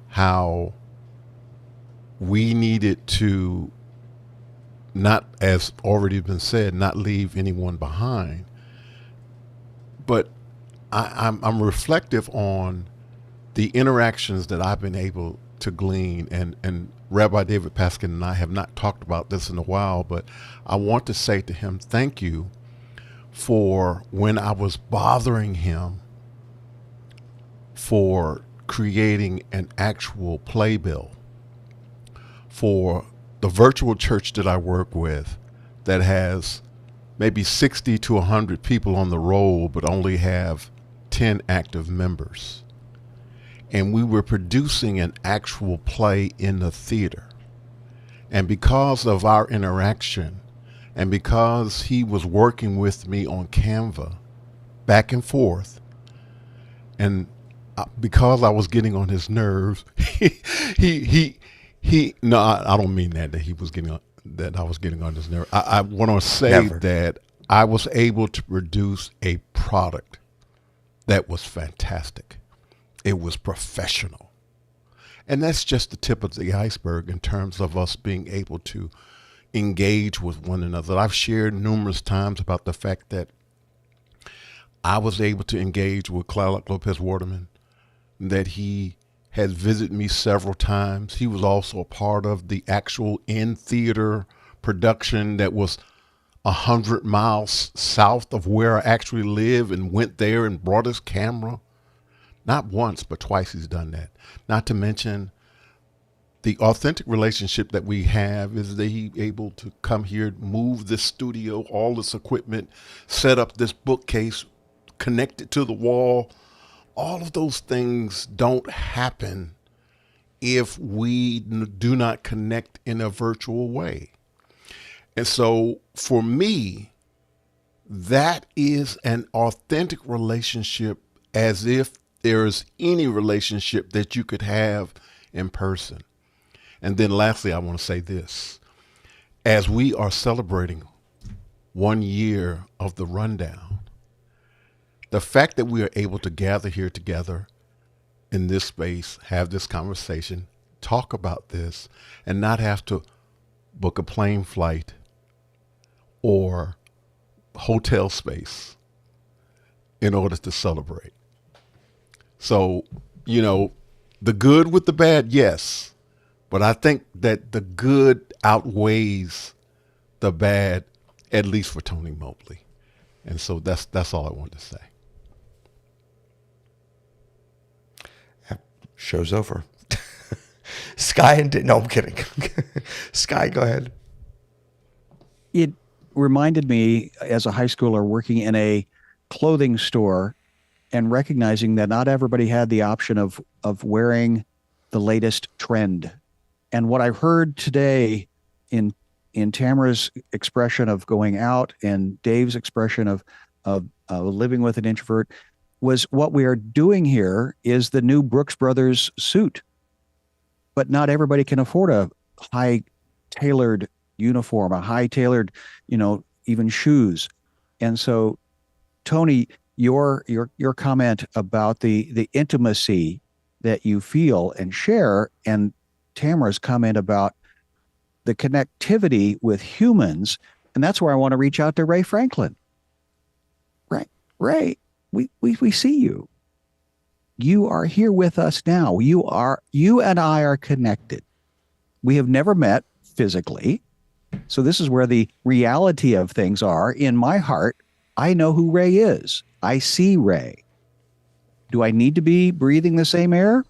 how we needed to not, as already been said, not leave anyone behind. But I'm reflective on the interactions that I've been able to glean, and Rabbi David Paskin and I have not talked about this in a while, but I want to say to him, thank you for when I was bothering him for creating an actual playbill for the virtual church that I work with that has maybe 60 to 100 people on the roll, but only have 10 active members. And we were producing an actual play in the theater. And because of our interaction, and because he was working with me on Canva back and forth, and because I was getting on his nerves, no, I don't mean that he was getting on, that I was getting on his nerves. I want to say Never. that I was able to produce a product that was fantastic. It was professional. And that's just the tip of the iceberg in terms of us being able to engage with one another. I've shared numerous times about the fact that I was able to engage with Clark Lopez Waterman, that he has visited me several times. He was also a part of the actual in-theater production that was 100 miles south of where I actually live, and went there and brought his camera. Not once, but twice he's done that. Not to mention the authentic relationship that we have is that he's able to come here, move this studio, all this equipment, set up this bookcase, connect it to the wall. All of those things don't happen if we do not connect in a virtual way. And so for me, that is an authentic relationship, as if there is any relationship that you could have in person. And then lastly, I want to say this. As we are celebrating 1 year of the rundown, the fact that we are able to gather here together in this space, have this conversation, talk about this, and not have to book a plane flight or hotel space in order to celebrate. So, the good with the bad, yes. But I think that the good outweighs the bad, at least for Tony Mobley. And so that's all I wanted to say. Show's over. Sky no, I'm kidding. Sky, go ahead. It reminded me as a high schooler working in a clothing store and recognizing that not everybody had the option of wearing the latest trend. And what I heard today in Tamara's expression of going out and Dave's expression of living with an introvert was what we are doing here is the new Brooks Brothers suit. But not everybody can afford a high tailored uniform, a high tailored, even shoes. And so, Tony, your comment about the intimacy that you feel and share, and Tamara's comment about the connectivity with humans, and that's where I want to reach out to Ray Franklin. Ray, we see you. You are here with us now. You and I are connected. We have never met physically. So this is where the reality of things are. In my heart, I know who Ray is. I see Ray. Do I need to be breathing the same air?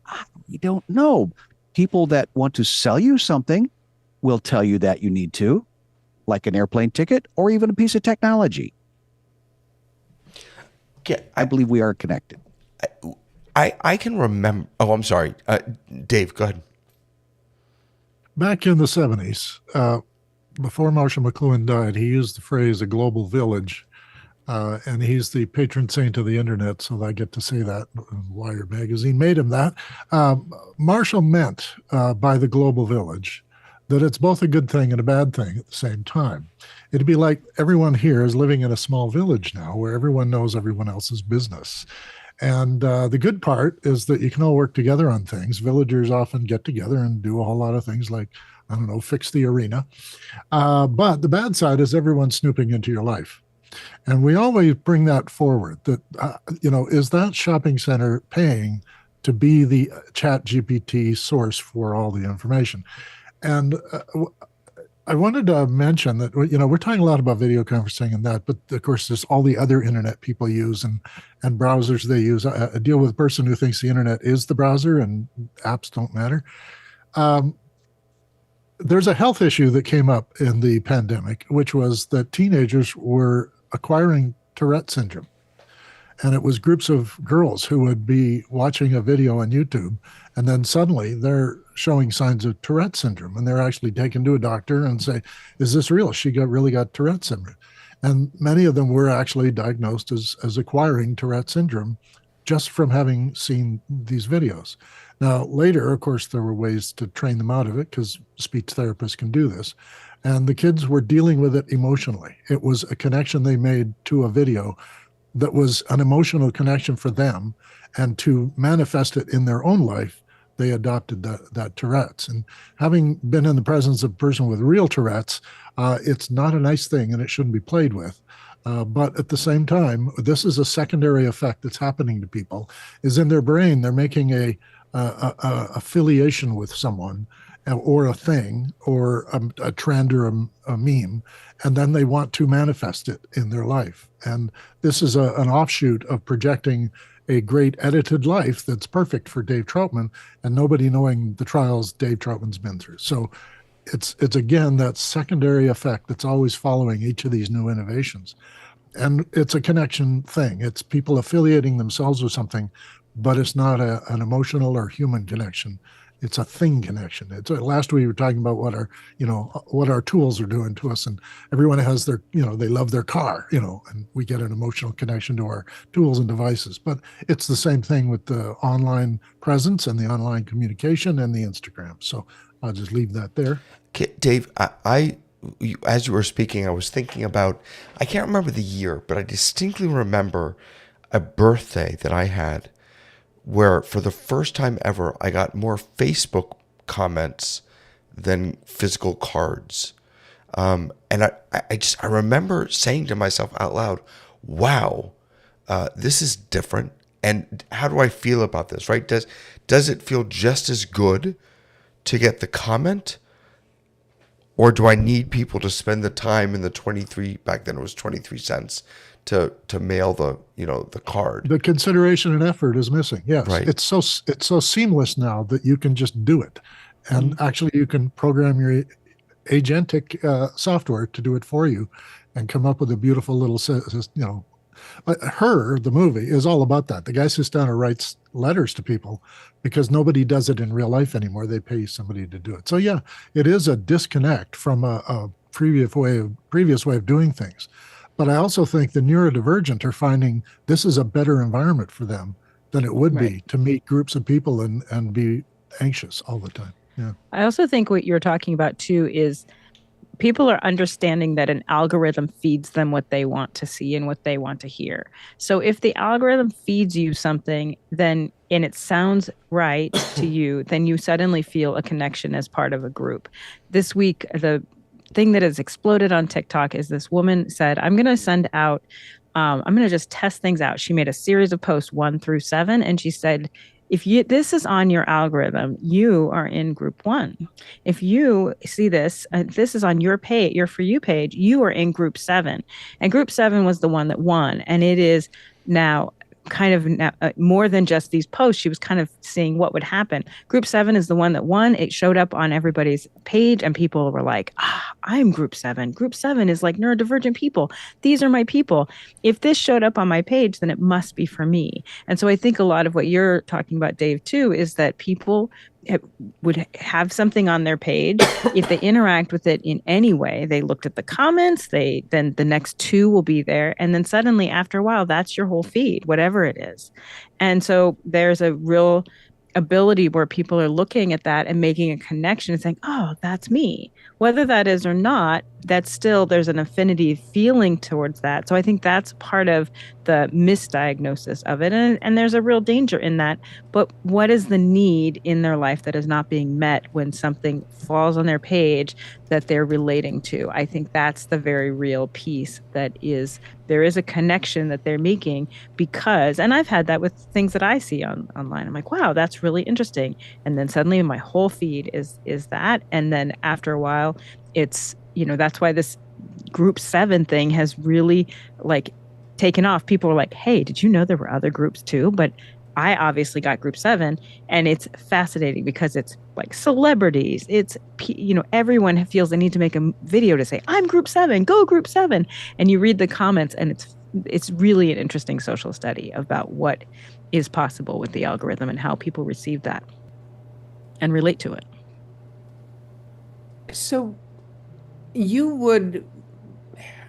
I don't know. People that want to sell you something will tell you that you need to, like an airplane ticket or even a piece of technology. Yeah, I believe we are connected. I can remember. Oh, I'm sorry, Dave. Go ahead. Back in the 70s, before Marshall McLuhan died, he used the phrase "a global village," and he's the patron saint of the internet, so I get to say that. Wired magazine made him that. Marshall meant by the global village that it's both a good thing and a bad thing at the same time. It'd be like everyone here is living in a small village now where everyone knows everyone else's business. And the good part is that you can all work together on things. Villagers often get together and do a whole lot of things like, I don't know, fix the arena. But the bad side is everyone snooping into your life. And we always bring that forward that, is that shopping center paying to be the chat GPT source for all the information? And I wanted to mention that, we're talking a lot about video conferencing and that, but of course, there's all the other internet people use and browsers they use. I deal with a person who thinks the internet is the browser and apps don't matter. There's a health issue that came up in the pandemic, which was that teenagers were acquiring Tourette syndrome. And it was groups of girls who would be watching a video on YouTube, and then suddenly they're showing signs of Tourette syndrome, and they're actually taken to a doctor and say, "Is this real? She really got Tourette syndrome." And many of them were actually diagnosed as acquiring Tourette syndrome just from having seen these videos. Now, later, of course, there were ways to train them out of it because speech therapists can do this. And the kids were dealing with it emotionally. It was a connection they made to a video that was an emotional connection for them, and to manifest it in their own life, they adopted that Tourette's. And having been in the presence of a person with real Tourette's, it's not a nice thing and it shouldn't be played with. But at the same time, this is a secondary effect that's happening to people, is in their brain, they're making a affiliation with someone or a thing or a trend or a meme, and then they want to manifest it in their life. And this is an offshoot of projecting a great edited life that's perfect for Dave Troutman and nobody knowing the trials Dave Troutman's been through. So it's again, that secondary effect that's always following each of these new innovations. And it's a connection thing. It's people affiliating themselves with something, but it's not an emotional or human connection. It's a thing connection. Last week we were talking about what our tools are doing to us, and everyone has their, they love their car, and we get an emotional connection to our tools and devices. But it's the same thing with the online presence and the online communication and the Instagram. So I'll just leave that there. Okay, Dave, as you were speaking, I was thinking about, I can't remember the year, but I distinctly remember a birthday that I had where for the first time ever, I got more Facebook comments than physical cards. And I remember saying to myself out loud, wow, this is different. And how do I feel about this, right? Does it feel just as good to get the comment? Or do I need people to spend the time in back then it was 23 cents to mail the card? The consideration and effort is missing. Yes. Right. It's so seamless now that you can just do it. And actually you can program your agentic software to do it for you and come up with a beautiful little, Her, the movie, is all about that. The guy sits down and writes letters to people because nobody does it in real life anymore. They pay somebody to do it. So yeah, it is a disconnect from a previous way of doing things. But I also think the neurodivergent are finding this is a better environment for them than it would be to meet groups of people and be anxious all the time. Yeah. I also think what you're talking about too is people are understanding that an algorithm feeds them what they want to see and what they want to hear. So if the algorithm feeds you something, then and it sounds right to you, then you suddenly feel a connection as part of a group. This week, the thing that has exploded on TikTok is this woman said, I'm going to send out, I'm going to just test things out. She made a series of posts 1 through 7. And she said, if this is on your algorithm, you are in group 1. If you see this, this is on your page, your For You page, you are in group 7. And group 7 was the one that won. And it is now kind of more than just these posts. She was kind of seeing what would happen. Group 7 is the one that won. It showed up on everybody's page and people were like, I'm group 7. Group 7 is like neurodivergent people. These are my people. If this showed up on my page, then it must be for me. And so I think a lot of what you're talking about, Dave, too, is that people would have something on their page. If they interact with it in any way, they looked at the comments, then the next 2 will be there. And then suddenly after a while, that's your whole feed, whatever it is. And so there's a real ability where people are looking at that and making a connection and saying, oh, that's me. Whether that is or not, that's still, there's an affinity feeling towards that. So I think that's part of the misdiagnosis of it. And there's a real danger in that. But what is the need in their life that is not being met when something falls on their page that they're relating to? I think that's the very real piece that is, there is a connection that they're making because, and I've had that with things that I see online. I'm like, wow, that's really interesting. And then suddenly my whole feed is that. And then after a while, it's, that's why this group 7 thing has really like taken off. People are like, hey, did you know there were other groups too? But I obviously got group 7 and it's fascinating because it's like celebrities. It's, everyone feels they need to make a video to say, I'm group 7, go group 7. And you read the comments and it's really an interesting social study about what is possible with the algorithm and how people receive that and relate to it. So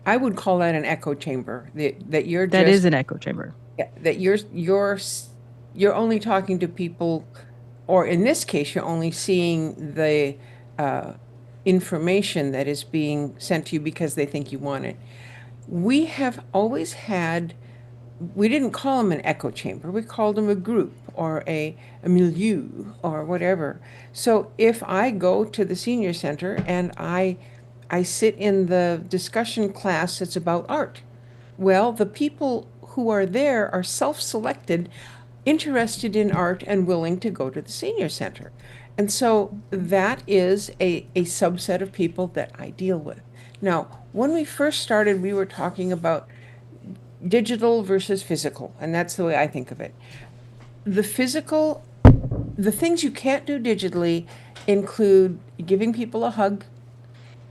I would call that an echo chamber. That is an echo chamber. Yeah, that you're only talking to people, or in this case, you're only seeing the information that is being sent to you because they think you want it. We have always had, we didn't call them an echo chamber. We called them a group or a milieu or whatever. So if I go to the senior center and I sit in the discussion class that's about art, well, the people who are there are self-selected, interested in art and willing to go to the senior center. And so that is a subset of people that I deal with. Now, when we first started, we were talking about digital versus physical, and that's the way I think of it. The physical, the things you can't do digitally include giving people a hug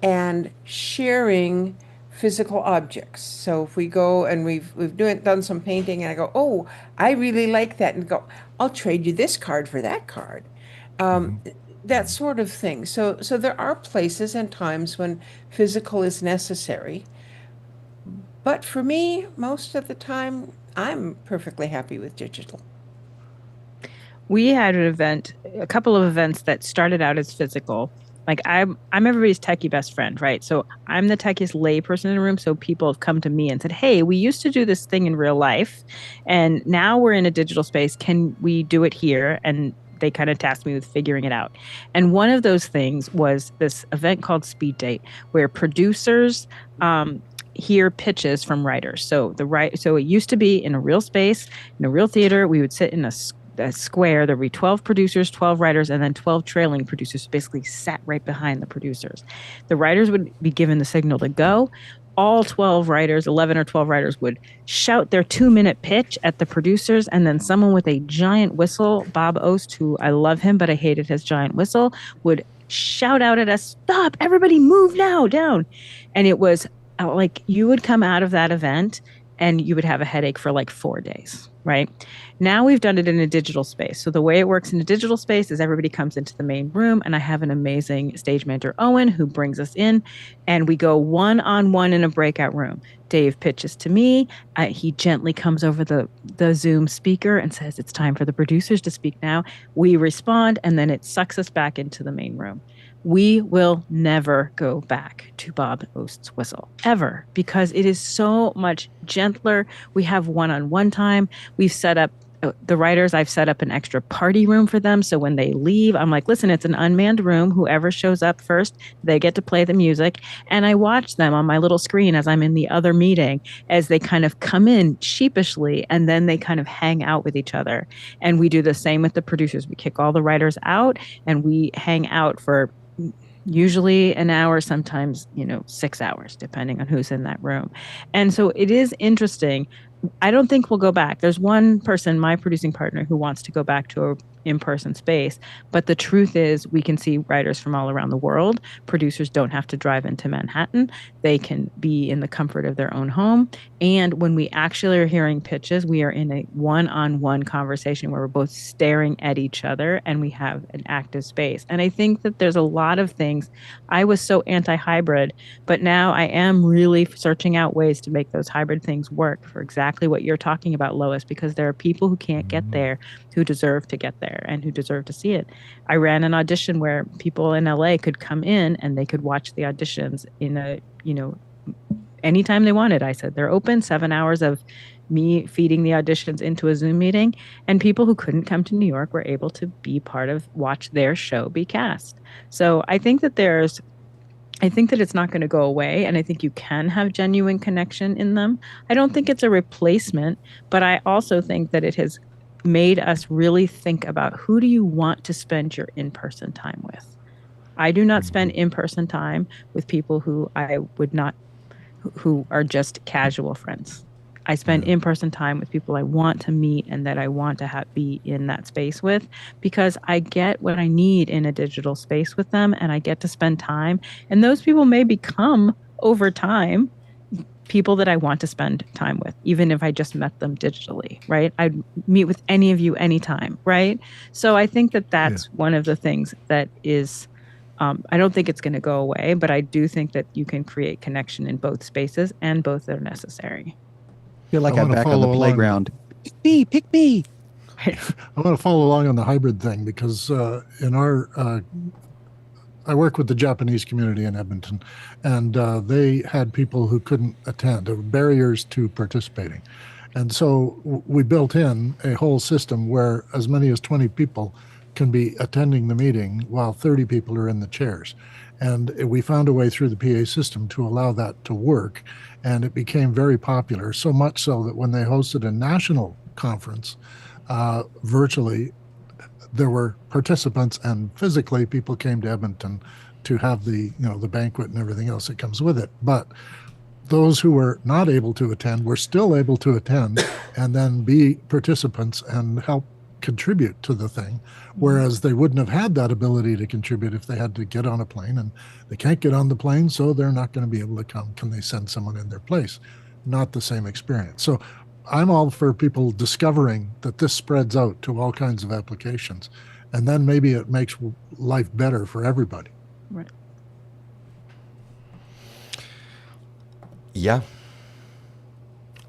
and sharing physical objects. So if we go and we've done some painting and I go, oh, I really like that, and go, I'll trade you this card for that card. That sort of thing. So there are places and times when physical is necessary. But for me, most of the time, I'm perfectly happy with digital. We had a couple of events that started out as physical. Like I'm everybody's techie best friend, right? So I'm the techiest lay person in the room. So people have come to me and said, hey, we used to do this thing in real life and now we're in a digital space. Can we do it here? And they kind of tasked me with figuring it out. And one of those things was this event called Speed Date, where producers hear pitches from writers. So it used to be in a real space, in a real theater. We would sit in a square. There'd be 12 producers, 12 writers, and then 12 trailing producers basically sat right behind the producers. The writers would be given the signal to go. All 12 writers, 11 or 12 writers would shout their 2-minute pitch at the producers, and then someone with a giant whistle, Bob Ost, who I love him, but I hated his giant whistle, would shout out at us, stop, everybody move now, down. And it was like you would come out of that event and you would have a headache for like 4 days, right? Now we've done it in a digital space. So the way it works in a digital space is everybody comes into the main room and I have an amazing stage manager, Owen, who brings us in and we go one-on-one in a breakout room. Dave pitches to me. He gently comes over the Zoom speaker and says, it's time for the producers to speak now. We respond and then it sucks us back into the main room. We will never go back to Bob Ost's whistle, ever, because it is so much gentler. We have one-on-one time. We've set up the writers, I've set up an extra party room for them. So when they leave, I'm like, listen, it's an unmanned room. Whoever shows up first, they get to play the music. And I watch them on my little screen as I'm in the other meeting, as they kind of come in sheepishly, and then they kind of hang out with each other. And we do the same with the producers. We kick all the writers out and we hang out for usually an hour, sometimes, 6 hours, depending on who's in that room. And so it is interesting I don't think we'll go back. There's one person, my producing partner, who wants to go back to a in-person space. But the truth is we can see writers from all around the world. Producers don't have to drive into Manhattan. They can be in the comfort of their own home. And when we actually are hearing pitches, we are in a one-on-one conversation where we're both staring at each other and we have an active space. And I think that there's a lot of things. I was so anti-hybrid, but now I am really searching out ways to make those hybrid things work for exactly what you're talking about, Lois, because there are people who can't get there who deserve to get there and who deserve to see it. I ran an audition where people in LA could come in and they could watch the auditions in a, anytime they wanted. I said, they're open 7 hours of me feeding the auditions into a Zoom meeting, and people who couldn't come to New York were able to be part of, watch their show be cast. So I think that it's not going to go away, and I think you can have genuine connection in them. I don't think it's a replacement, but I also think that it has made us really think about who do you want to spend your in-person time with. I do not spend in-person time with people who I would not, who are just casual friends. I spend in-person time with people I want to meet and that I want to be in that space with, because I get what I need in a digital space with them, and I get to spend time. And those people may become, over time, people that I want to spend time with, even if I just met them digitally, right? I'd meet with any of you anytime, right? So I think that that's one of the things that is, I don't think it's going to go away, but I do think that you can create connection in both spaces, and both are necessary. I feel like I'm back on the playground. Pick me. I want to follow along on the hybrid thing, because in our I work with the Japanese community in Edmonton, and they had people who couldn't attend. There were barriers to participating. And so we built in a whole system where as many as 20 people can be attending the meeting while 30 people are in the chairs. And we found a way through the PA system to allow that to work. And it became very popular, so much so that when they hosted a national conference virtually, there were participants, and physically people came to Edmonton to have the banquet and everything else that comes with it. But those who were not able to attend were still able to attend and then be participants and help contribute to the thing, whereas they wouldn't have had that ability to contribute if they had to get on a plane, and they can't get on the plane, so they're not going to be able to come. Can they send someone in their place? Not the same experience. So I'm all for people discovering that this spreads out to all kinds of applications, and then maybe it makes life better for everybody. Right. Yeah.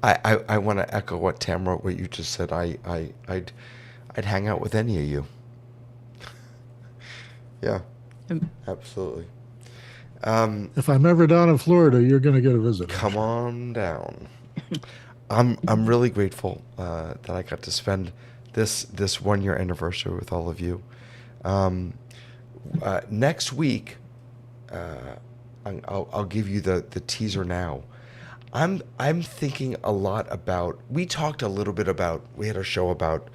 I want to echo what Tam wrote, what you just said. I'd hang out with any of you. Yeah, absolutely. If I'm ever down in Florida, you're going to get a visit. Come on down. I'm really grateful that I got to spend this 1 year anniversary with all of you. Next week, I'll give you the teaser now. I'm thinking a lot about. We talked a little bit about. We had a show about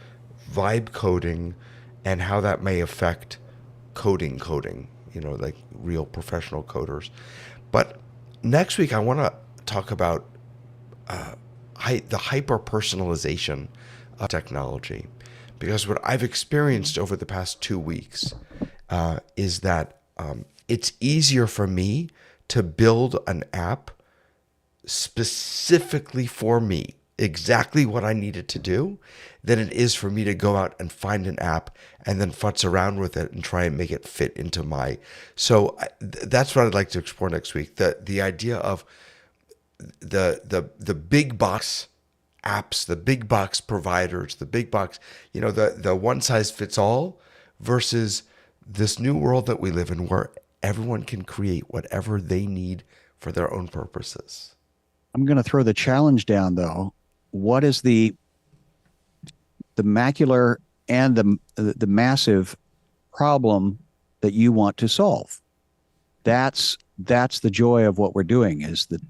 vibe coding and how that may affect coding, like real professional coders. But next week I want to talk about the hyper-personalization of technology, because what I've experienced over the past 2 weeks is that it's easier for me to build an app specifically for me, exactly what I needed to do, than it is for me to go out and find an app and then futz around with it and try and make it fit into my. So that's what I'd like to explore next week. The idea of the big box apps, the big box providers, the big box, the one size fits all, versus this new world that we live in where everyone can create whatever they need for their own purposes. I'm going to throw the challenge down, though. What is the macular and the massive problem that you want to solve? That's the joy of what we're doing, is that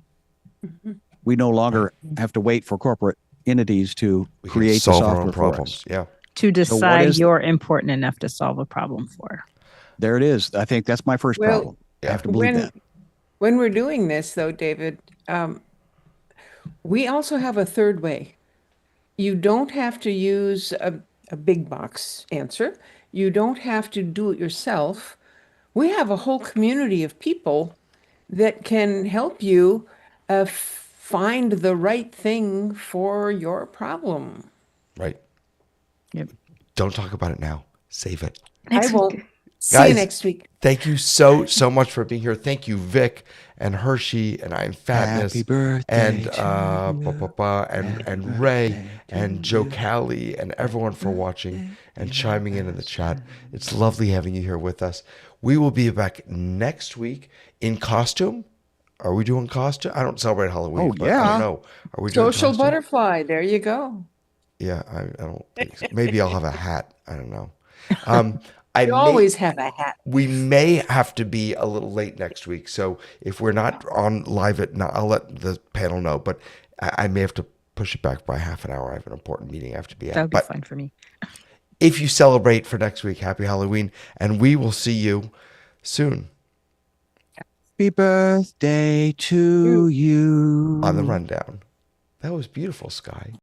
we no longer have to wait for corporate entities to create the software for us. Yeah. To decide you're important enough to solve a problem for. There it is. I think that's my first problem. I have to believe that. When we're doing this, though, David, We also have a third way. You don't have to use a big box answer. You don't have to do it yourself. We have a whole community of people that can help you find the right thing for your problem. Right. Yep. Don't talk about it now. Save it. I Next week. won't. See you Guys, next week. Thank you so much for being here. Thank you, Vic and Hershey and I'm Fatness Happy birthday and to you. and Ray and Joe Callie and everyone for watching and chiming in the chat. It's lovely having you here with us. We will be back next week in costume. Are we doing costume? I don't celebrate Halloween. Oh, but I yeah. don't know. Are we doing Social costume? butterfly. There you go. Yeah, I don't think so. Maybe I'll have a hat. I don't know. You always have a hat. We may have to be a little late next week. So if we're not on live I'll let the panel know, but I may have to push it back by half an hour. I have an important meeting I have to be at. That would be But fine for me. if you celebrate for next week, happy Halloween, and we will see you soon Happy birthday to you. on the rundown. That was beautiful, Sky.